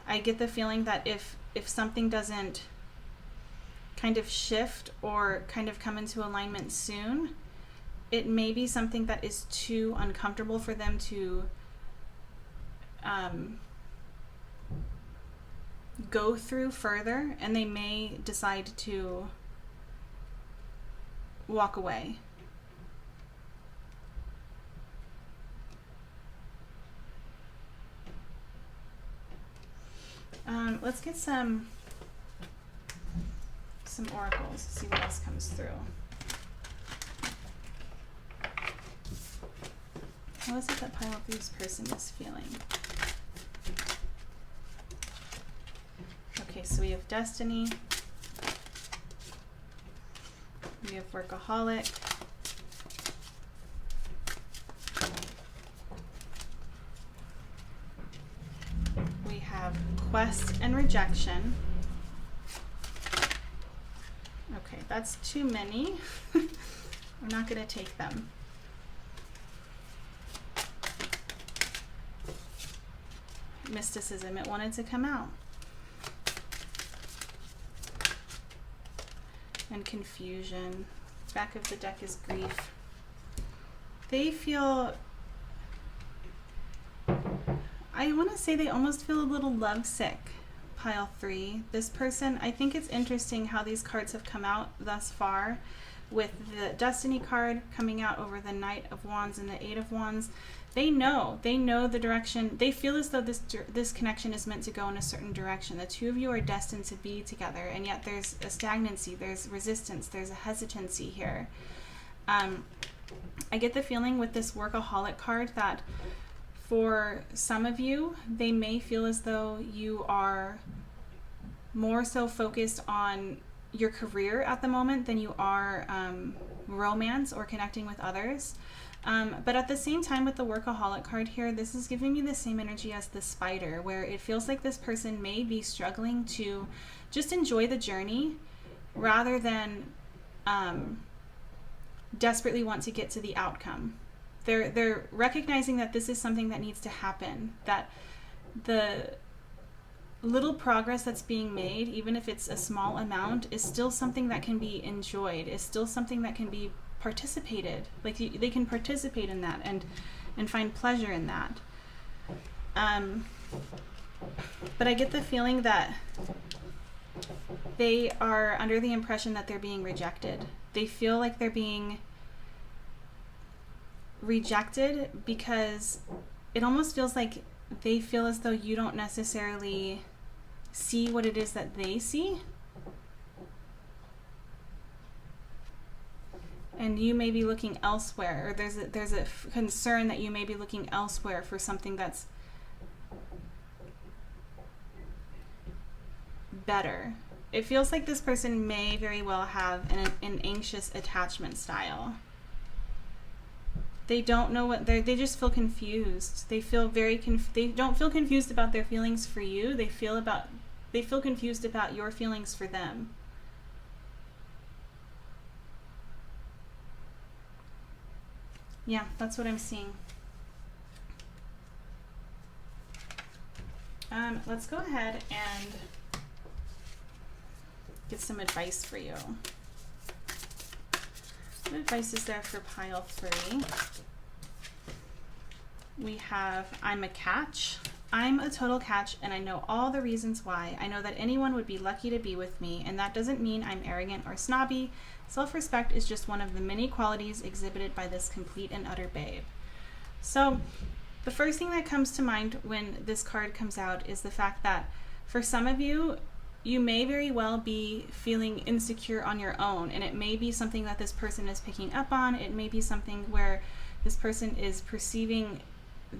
I get the feeling that if something doesn't kind of shift or kind of come into alignment soon, it may be something that is too uncomfortable for them to go through further, and they may decide to walk away. Let's get some oracles, see what else comes through. How is it that Pile of Thieves person is feeling? Okay, so we have Destiny. We have Workaholic. We have Quest and Rejection. Okay, that's too many. I'm not going to take them. Mysticism, it wanted to come out. And Confusion. Back of the deck is Grief. They feel, I want to say they almost feel a little lovesick. Pile 3. This person, I think it's interesting how these cards have come out thus far, with the Destiny card coming out over the Knight of Wands and the Eight of Wands. They know the direction. They feel as though this connection is meant to go in a certain direction. The two of you are destined to be together, and yet there's a stagnancy, there's resistance, there's a hesitancy here. I get the feeling with this Workaholic card that for some of you, they may feel as though you are more so focused on your career at the moment than you are romance or connecting with others. But at the same time, with the Workaholic card here, this is giving me the same energy as the Spider, where it feels like this person may be struggling to just enjoy the journey rather than desperately want to get to the outcome. They're recognizing that this is something that needs to happen, that the little progress that's being made, even if it's a small amount, is still something that can be enjoyed, is still something that can be participated. Like they can participate in that and find pleasure in that. But I get the feeling that they are under the impression that they're being rejected. They feel like they're being rejected because it almost feels like they feel as though you don't necessarily see what it is that they see. And you may be looking elsewhere, or there's a concern that you may be looking elsewhere for something that's better. It feels like this person may very well have an anxious attachment style. They don't know what they just feel confused. They feel very they don't feel confused about their feelings for you. They feel confused about your feelings for them. Yeah, that's what I'm seeing. Let's go ahead and get some advice for you. What advice is there for Pile 3? we have I'm a catch. I'm a total catch, and I know all the reasons why. I know that anyone would be lucky to be with me, and that doesn't mean I'm arrogant or snobby. Self-respect is just one of the many qualities exhibited by this complete and utter babe. So the first thing that comes to mind when this card comes out is the fact that for some of you, you may very well be feeling insecure on your own, and it may be something that this person is picking up on. It may be something where this person is perceiving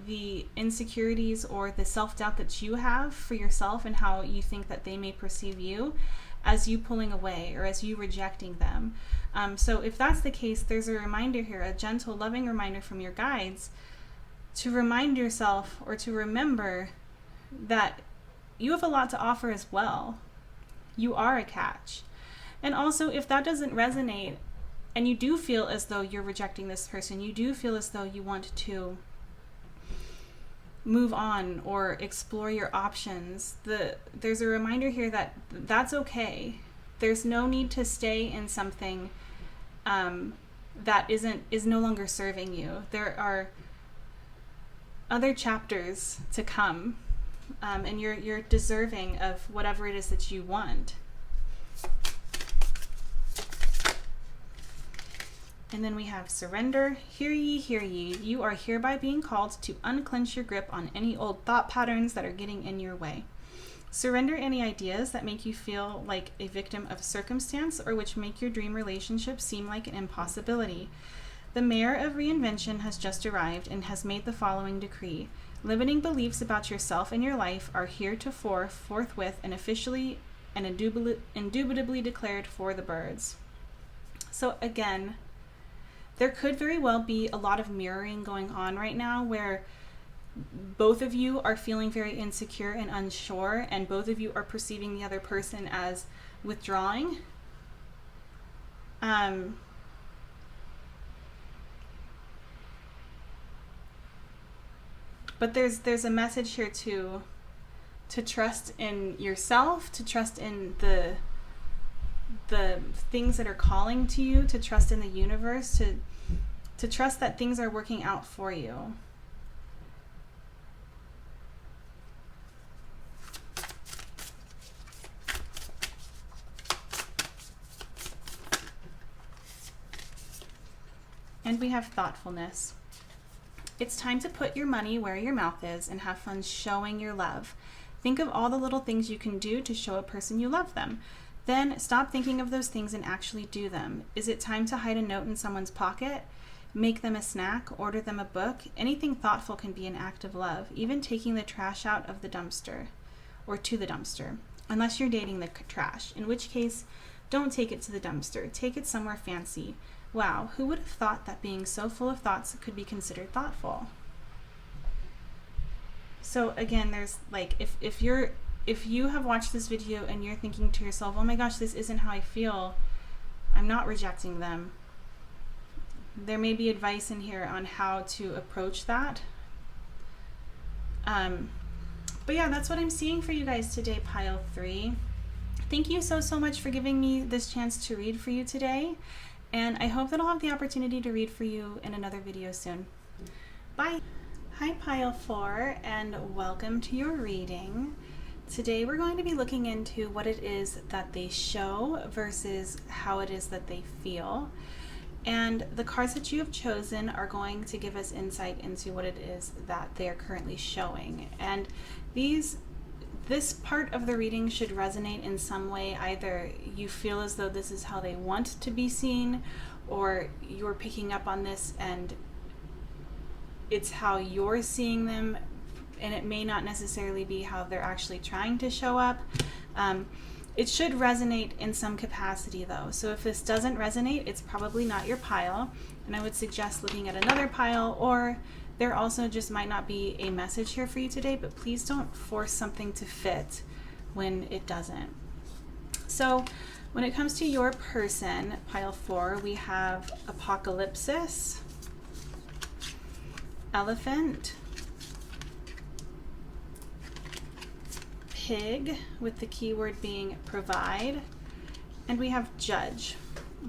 the insecurities or the self-doubt that you have for yourself and how you think that they may perceive you as you pulling away or as you rejecting them. So if that's the case, there's a reminder here, a gentle, loving reminder from your guides to remind yourself or to remember that you have a lot to offer as well. You are a catch. And also, if that doesn't resonate and you do feel as though you're rejecting this person, you do feel as though you want to move on or explore your options, there's a reminder here that that's okay. There's no need to stay in something that is no longer serving you. There are other chapters to come, and you're deserving of whatever it is that you want. And then we have surrender. Hear ye, hear ye. You are hereby being called to unclench your grip on any old thought patterns that are getting in your way. Surrender any ideas that make you feel like a victim of circumstance or which make your dream relationship seem like an impossibility. The mayor of reinvention has just arrived and has made the following decree. Limiting beliefs about yourself and your life are heretofore, forthwith, and officially and indubitably declared for the birds. So again, there could very well be a lot of mirroring going on right now where both of you are feeling very insecure and unsure, and both of you are perceiving the other person as withdrawing. But there's a message here to trust in yourself, to trust in the things that are calling to you, to trust in the universe, to trust that things are working out for you. And we have thoughtfulness. It's time to put your money where your mouth is and have fun showing your love. Think of all the little things you can do to show a person you love them. Then stop thinking of those things and actually do them. Is it time to hide a note in someone's pocket? Make them a snack? Order them a book? Anything thoughtful can be an act of love, even taking the trash out of the dumpster or to the dumpster, unless you're dating the trash, in which case, don't take it to the dumpster. Take it somewhere fancy. Wow, who would have thought that being so full of thoughts could be considered thoughtful? So again, there's like, if you have watched this video and you're thinking to yourself, oh my gosh, this isn't how I feel, I'm not rejecting them. There may be advice in here on how to approach that. But yeah, that's what I'm seeing for you guys today, pile 3. Thank you so much for giving me this chance to read for you today. And I hope that I'll have the opportunity to read for you in another video soon. Bye. Hi, pile 4, and welcome to your reading. Today we're going to be looking into what it is that they show versus how it is that they feel. And the cards that you have chosen are going to give us insight into what it is that they are currently showing. And this part of the reading should resonate in some way. Either you feel as though this is how they want to be seen, or you're picking up on this and it's how you're seeing them, and it may not necessarily be how they're actually trying to show up. It should resonate in some capacity though. So if this doesn't resonate, it's probably not your pile, and I would suggest looking at another pile, or there also just might not be a message here for you today, but please don't force something to fit when it doesn't. So when it comes to your person, pile 4, we have apocalypsis, elephant, pig with the keyword being provide, and we have judge.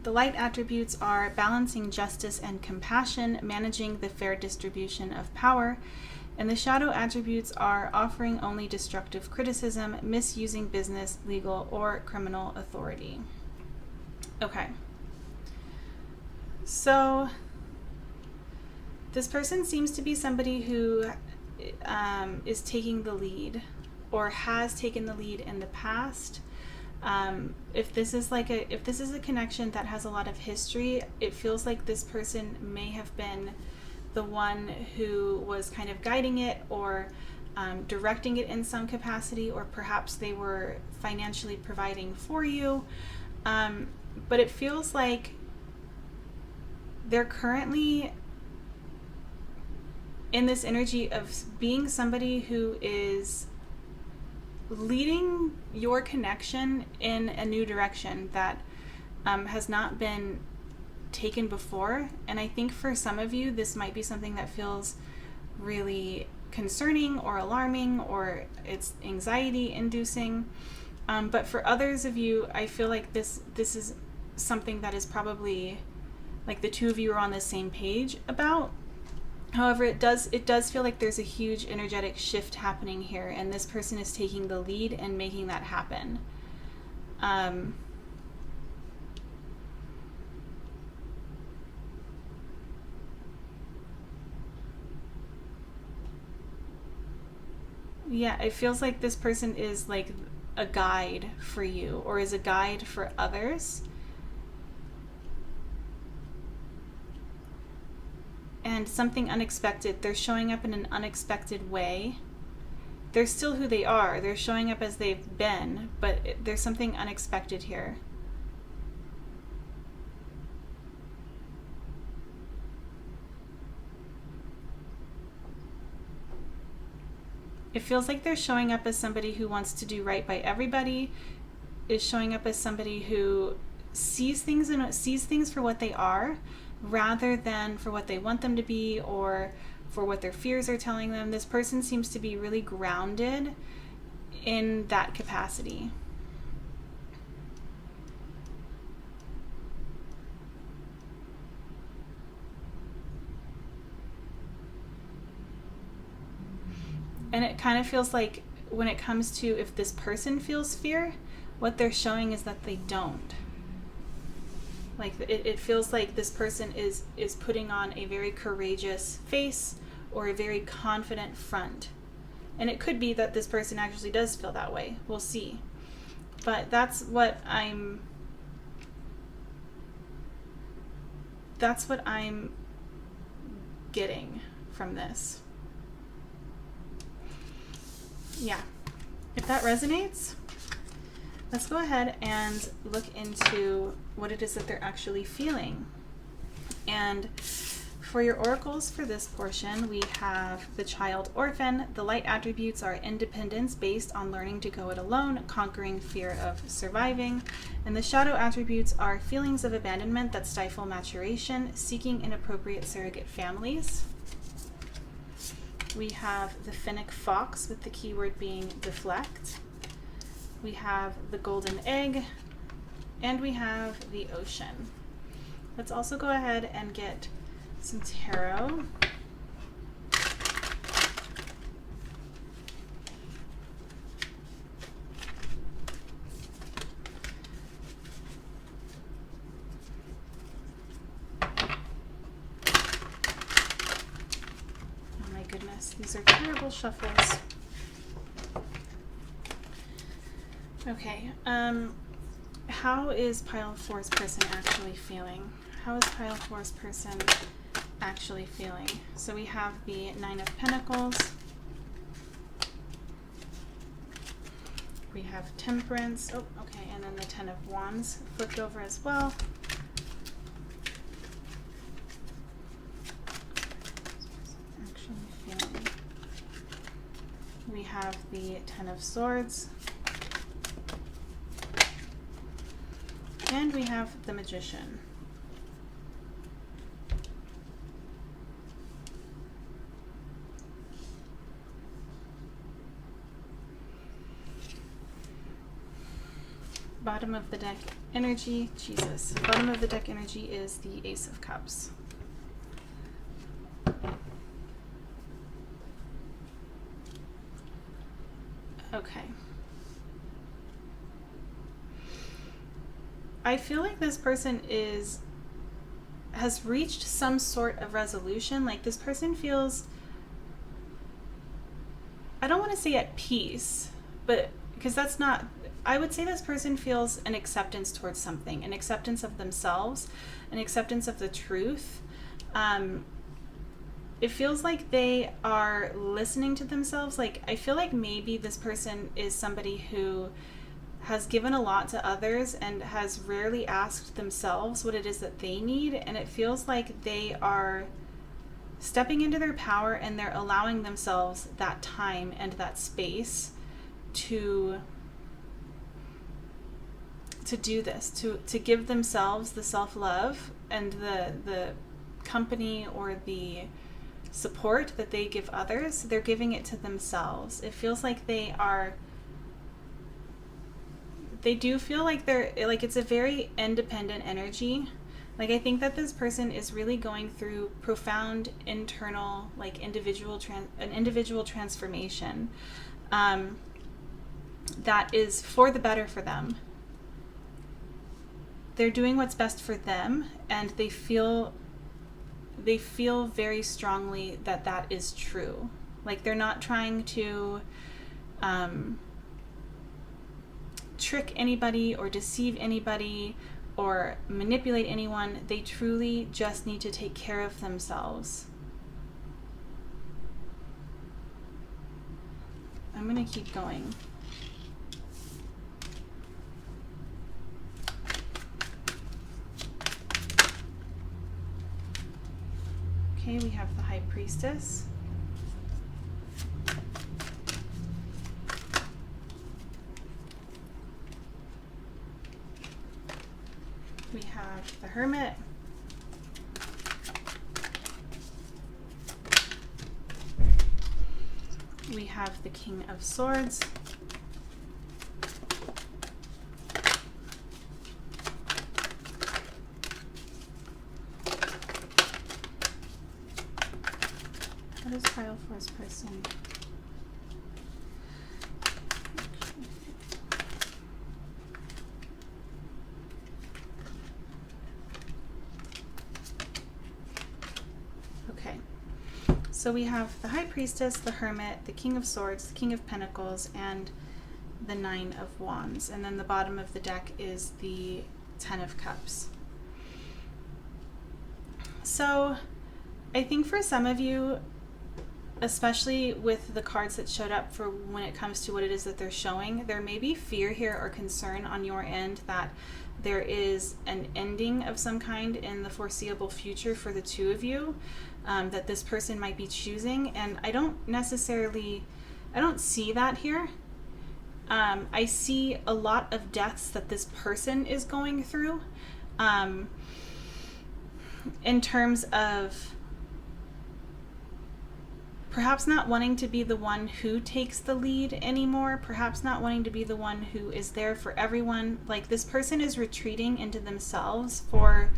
The light attributes are balancing justice and compassion, managing the fair distribution of power. And the shadow attributes are offering only destructive criticism, misusing business, legal, or criminal authority. Okay. So this person seems to be somebody who is taking the lead or has taken the lead in the past. If this is a connection that has a lot of history, it feels like this person may have been the one who was kind of guiding it or directing it in some capacity, or perhaps they were financially providing for you. But it feels like they're currently in this energy of being somebody who is leading your connection in a new direction that has not been taken before. And I think for some of you, this might be something that feels really concerning or alarming, or it's anxiety inducing. But for others of you, I feel like this is something that is probably like the two of you are on the same page about. However, it does feel like there's a huge energetic shift happening here, and this person is taking the lead and making that happen. Yeah, it feels like this person is like a guide for you, or is a guide for others. And something unexpected, they're showing up in an unexpected way. They're still who they are. They're showing up as they've been, but there's something unexpected here. It feels like they're showing up as somebody who wants to do right by everybody, is showing up as somebody who sees things for what they are, rather than for what they want them to be or for what their fears are telling them. This person seems to be really grounded in that capacity. And it kind of feels like when it comes to if this person feels fear, what they're showing is that they don't. Like it feels like this person is putting on a very courageous face or a very confident front. And it could be that this person actually does feel that way. We'll see. But that's what I'm getting from this. Yeah. If that resonates, let's go ahead and look into what it is that they're actually feeling. And for your oracles for this portion, we have the child orphan. The light attributes are independence based on learning to go it alone, conquering fear of surviving. And the shadow attributes are feelings of abandonment that stifle maturation, seeking inappropriate surrogate families. We have the Finnick fox with the keyword being deflect. We have the golden egg, and we have the ocean. Let's also go ahead and get some tarot. Oh my goodness, these are terrible shuffles. Okay, how is Pile 4's person actually feeling? How is Pile 4's person actually feeling? So we have the 9 of Pentacles. We have Temperance. Oh, okay, and then the 10 of Wands flipped over as well. Actually feeling. We have the 10 of Swords. And we have the Magician. Bottom of the deck energy, Jesus. Bottom of the deck energy is the Ace of Cups. Okay. I feel like this person has reached some sort of resolution. Like this person feels, I don't want to say at peace, but because that's not, I would say this person feels an acceptance towards something, an acceptance of themselves, an acceptance of the truth. It feels like they are listening to themselves. Like I feel like maybe this person is somebody who has given a lot to others and has rarely asked themselves what it is that they need. And it feels like they are stepping into their power and they're allowing themselves that time and that space to do this, to give themselves the self-love and the company or the support that they give others. They're giving it to themselves. It feels like they do feel like it's a very independent energy. Like I think that this person is really going through profound internal, like individual transformation that is for the better for them. They're doing what's best for them, and they feel very strongly that that is true. Like they're not trying to trick anybody or deceive anybody or manipulate anyone. They truly just need to take care of themselves. I'm going to keep going. Okay, we have the High Priestess. We have the Hermit. We have the King of Swords. What is pile force person? Okay. So we have the High Priestess, the Hermit, the King of Swords, the King of Pentacles, and the Nine of Wands. And then the bottom of the deck is the Ten of Cups. So I think for some of you, especially with the cards that showed up for when it comes to what it is that they're showing, there may be fear here or concern on your end that there is an ending of some kind in the foreseeable future for the two of you, that this person might be choosing. And I don't see that here. I see a lot of deaths that this person is going through, in terms of perhaps not wanting to be the one who takes the lead anymore, perhaps not wanting to be the one who is there for everyone. Like this person is retreating into themselves for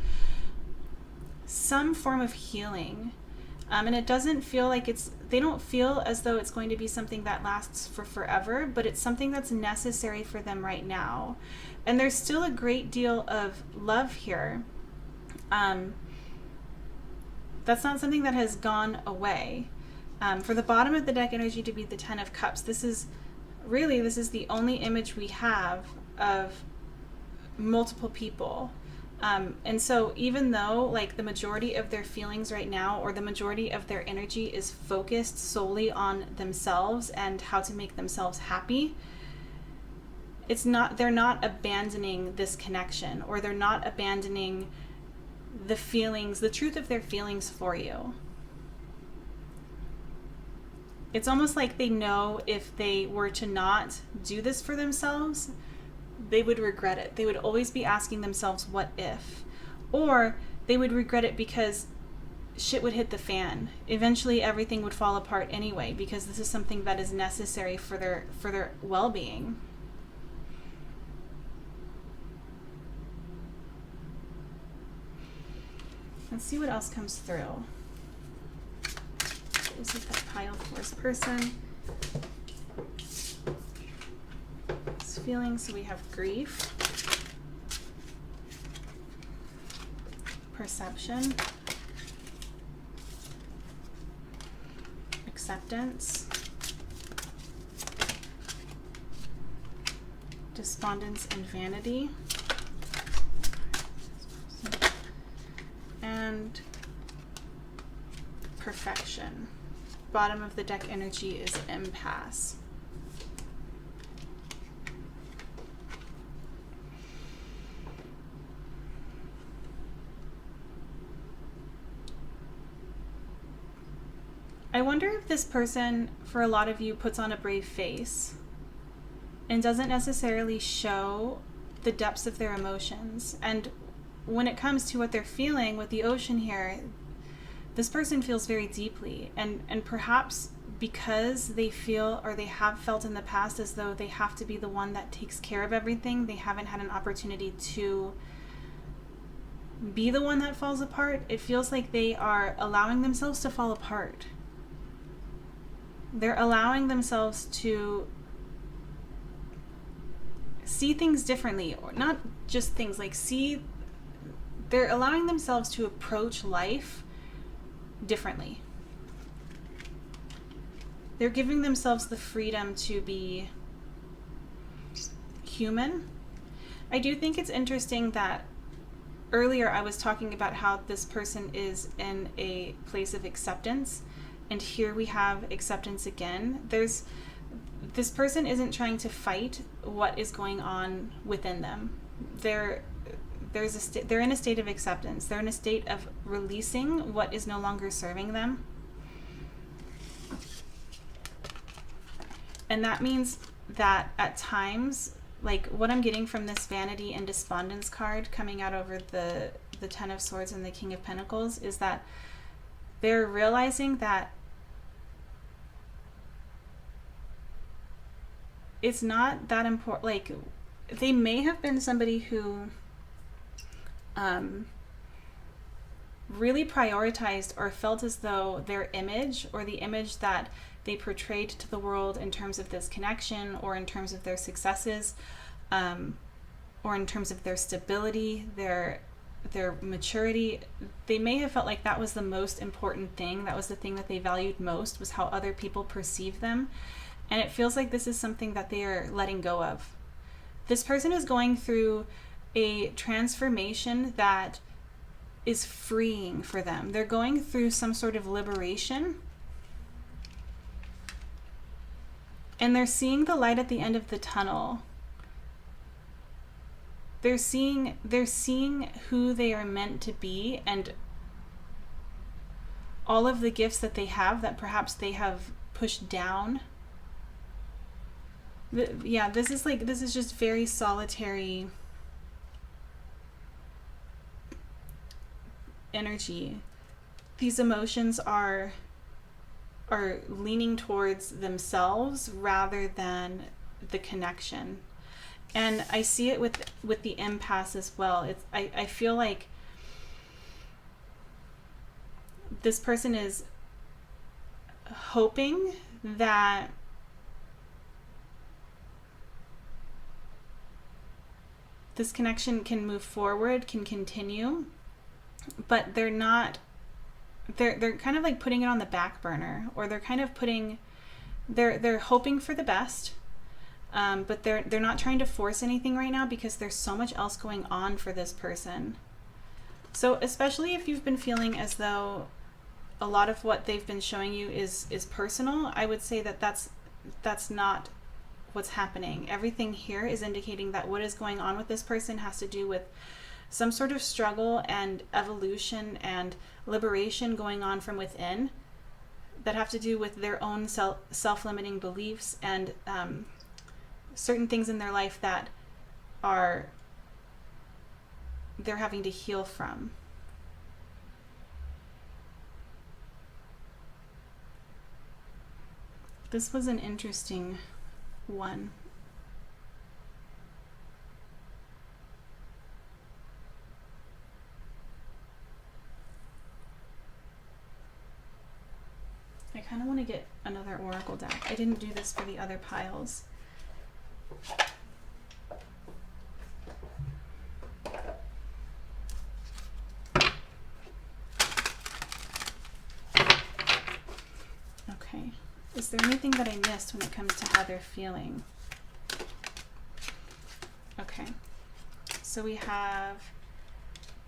some form of healing. And it doesn't feel like they don't feel as though it's going to be something that lasts for forever, but it's something that's necessary for them right now. And there's still a great deal of love here. That's not something that has gone away. For the bottom of the deck energy to be the Ten of Cups, this is the only image we have of multiple people. And so even though like the majority of their feelings right now, or the majority of their energy is focused solely on themselves and how to make themselves happy, they're not abandoning this connection, or they're not abandoning the feelings, the truth of their feelings for you. It's almost like they know if they were to not do this for themselves, they would regret it. They would always be asking themselves, what if? Or they would regret it because shit would hit the fan. Eventually everything would fall apart anyway, because this is something that is necessary for their well-being. Let's see what else comes through. This is that pile force person. It's feeling, so we have grief, perception, acceptance, despondence and vanity, and perfection. Bottom of the deck energy is impasse. I wonder if this person, for a lot of you, puts on a brave face and doesn't necessarily show the depths of their emotions. And when it comes to what they're feeling with the ocean here, this person feels very deeply. And perhaps because they feel, or they have felt in the past, as though they have to be the one that takes care of everything, they haven't had an opportunity to be the one that falls apart. It feels like they are allowing themselves to fall apart. They're allowing themselves to see things differently, or not just things, like they're allowing themselves to approach life differently. They're giving themselves the freedom to be human. I do think it's interesting that earlier I was talking about how this person is in a place of acceptance, and here we have acceptance again. This person isn't trying to fight what is going on within them. They're in a state of acceptance. They're in a state of releasing what is no longer serving them. And that means that at times, like what I'm getting from this vanity and despondence card coming out over the Ten of Swords and the King of Pentacles, is that they're realizing that it's not that important. Like, they may have been somebody who really prioritized or felt as though their image, or the image that they portrayed to the world in terms of this connection, or in terms of their successes, or in terms of their stability, their maturity, they may have felt like that was the most important thing. That was the thing that they valued most, was how other people perceive them. And it feels like this is something that they are letting go of. This person is going through a transformation that is freeing for them. They're going through some sort of liberation. And they're seeing the light at the end of the tunnel. They're seeing who they are meant to be, and all of the gifts that they have that perhaps they have pushed down. Yeah, this is just very solitary energy. These emotions are leaning towards themselves rather than the connection. And I see it with the impasse as well. I feel like this person is hoping that this connection can move forward, can continue, but they're kind of like putting it on the back burner, or they're kind of they're hoping for the best. But they're not trying to force anything right now, because there's so much else going on for this person. So especially if you've been feeling as though a lot of what they've been showing you is personal, I would say that that's not what's happening. Everything here is indicating that what is going on with this person has to do with some sort of struggle and evolution and liberation going on from within, that have to do with their own self-limiting beliefs and certain things in their life that they're having to heal from. This was an interesting one. I kind of want to get another oracle deck. I didn't do this for the other piles. Okay. Is there anything that I missed when it comes to how they're feeling? Okay. So we have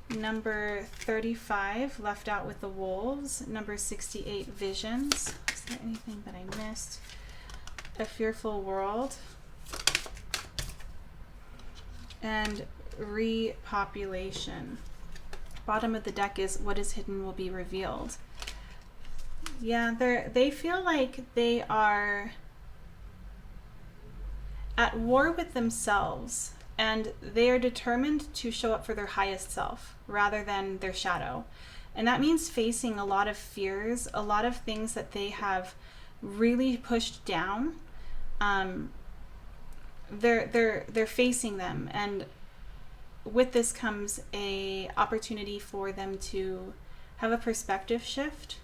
number 35, left out with the wolves. Number 68, visions. Is there anything that I missed? A fearful world. And repopulation. Bottom of the deck is what is hidden will be revealed. Yeah, they feel like they are at war with themselves, and they are determined to show up for their highest self rather than their shadow. And that means facing a lot of fears, a lot of things that they have really pushed down. They're facing them, and with this comes a opportunity for them to have a perspective shift.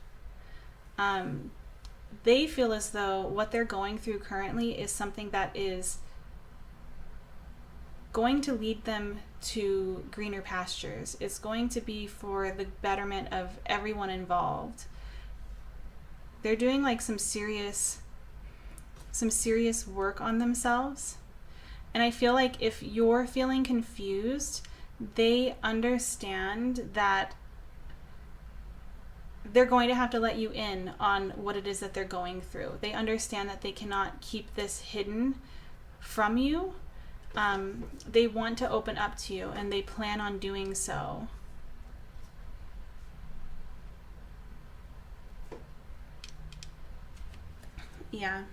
They feel as though what they're going through currently is something that is going to lead them to greener pastures. It's going to be for the betterment of everyone involved. They're doing like some serious work on themselves. And I feel like if you're feeling confused, they understand that they're going to have to let you in on what it is that they're going through. They understand that they cannot keep this hidden from you. They want to open up to you, and they plan on doing so. Yeah.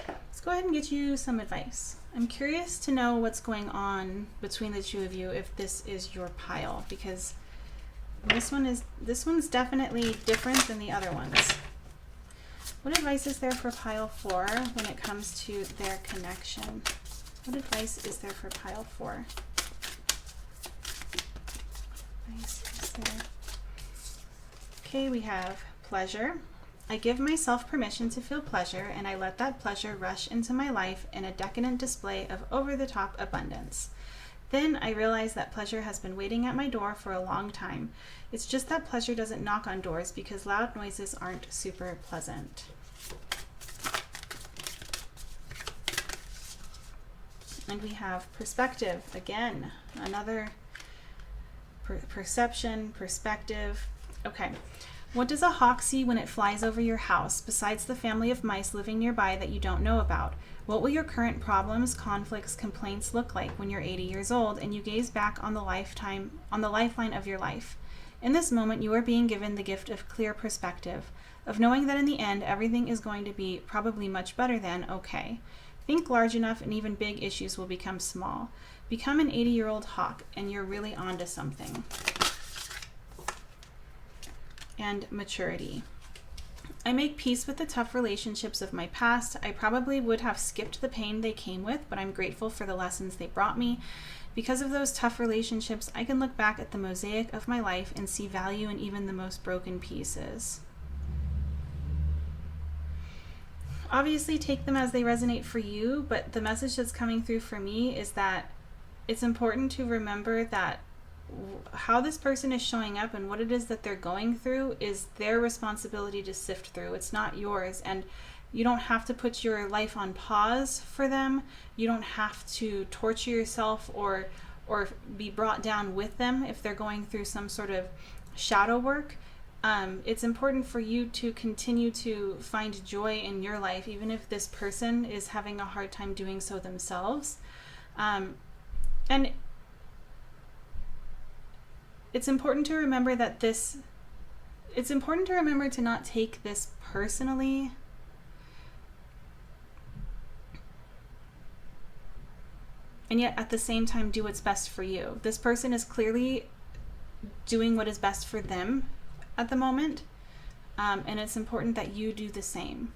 Let's go ahead and get you some advice. I'm curious to know what's going on between the two of you if this is your pile, because this one's definitely different than the other ones. What advice is there for pile 4 when it comes to their connection? What advice is there for pile 4? Advice is there? Okay, we have pleasure. I give myself permission to feel pleasure, and I let that pleasure rush into my life in a decadent display of over-the-top abundance. Then I realize that pleasure has been waiting at my door for a long time. It's just that pleasure doesn't knock on doors because loud noises aren't super pleasant. And we have perspective. Again, another perception, perspective. Okay. What does a hawk see when it flies over your house, besides the family of mice living nearby that you don't know about? What will your current problems, conflicts, complaints look like when you're 80 years old and you gaze back on the lifeline of your life? In this moment, you are being given the gift of clear perspective, of knowing that in the end, everything is going to be probably much better than okay. Think large enough and even big issues will become small. Become an 80-year-old hawk and you're really onto something. And maturity. I make peace with the tough relationships of my past. I probably would have skipped the pain they came with, but I'm grateful for the lessons they brought me. Because of those tough relationships, I can look back at the mosaic of my life and see value in even the most broken pieces. Obviously, take them as they resonate for you, but the message that's coming through for me is that it's important to remember that how this person is showing up and what it is that they're going through is their responsibility to sift through. It's not yours, and you don't have to put your life on pause for them. You don't have to torture yourself or be brought down with them if they're going through some sort of shadow work. It's important for you to continue to find joy in your life, even if this person is having a hard time doing so themselves. And it's important to remember that it's important to remember to not take this personally. And yet at the same time do what's best for you. This person is clearly doing what is best for them at the moment. And it's important that you do the same.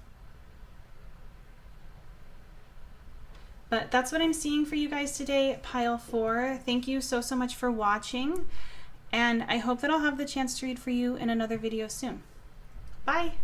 But that's what I'm seeing for you guys today, pile 4. Thank you so much for watching. And I hope that I'll have the chance to read for you in another video soon. Bye.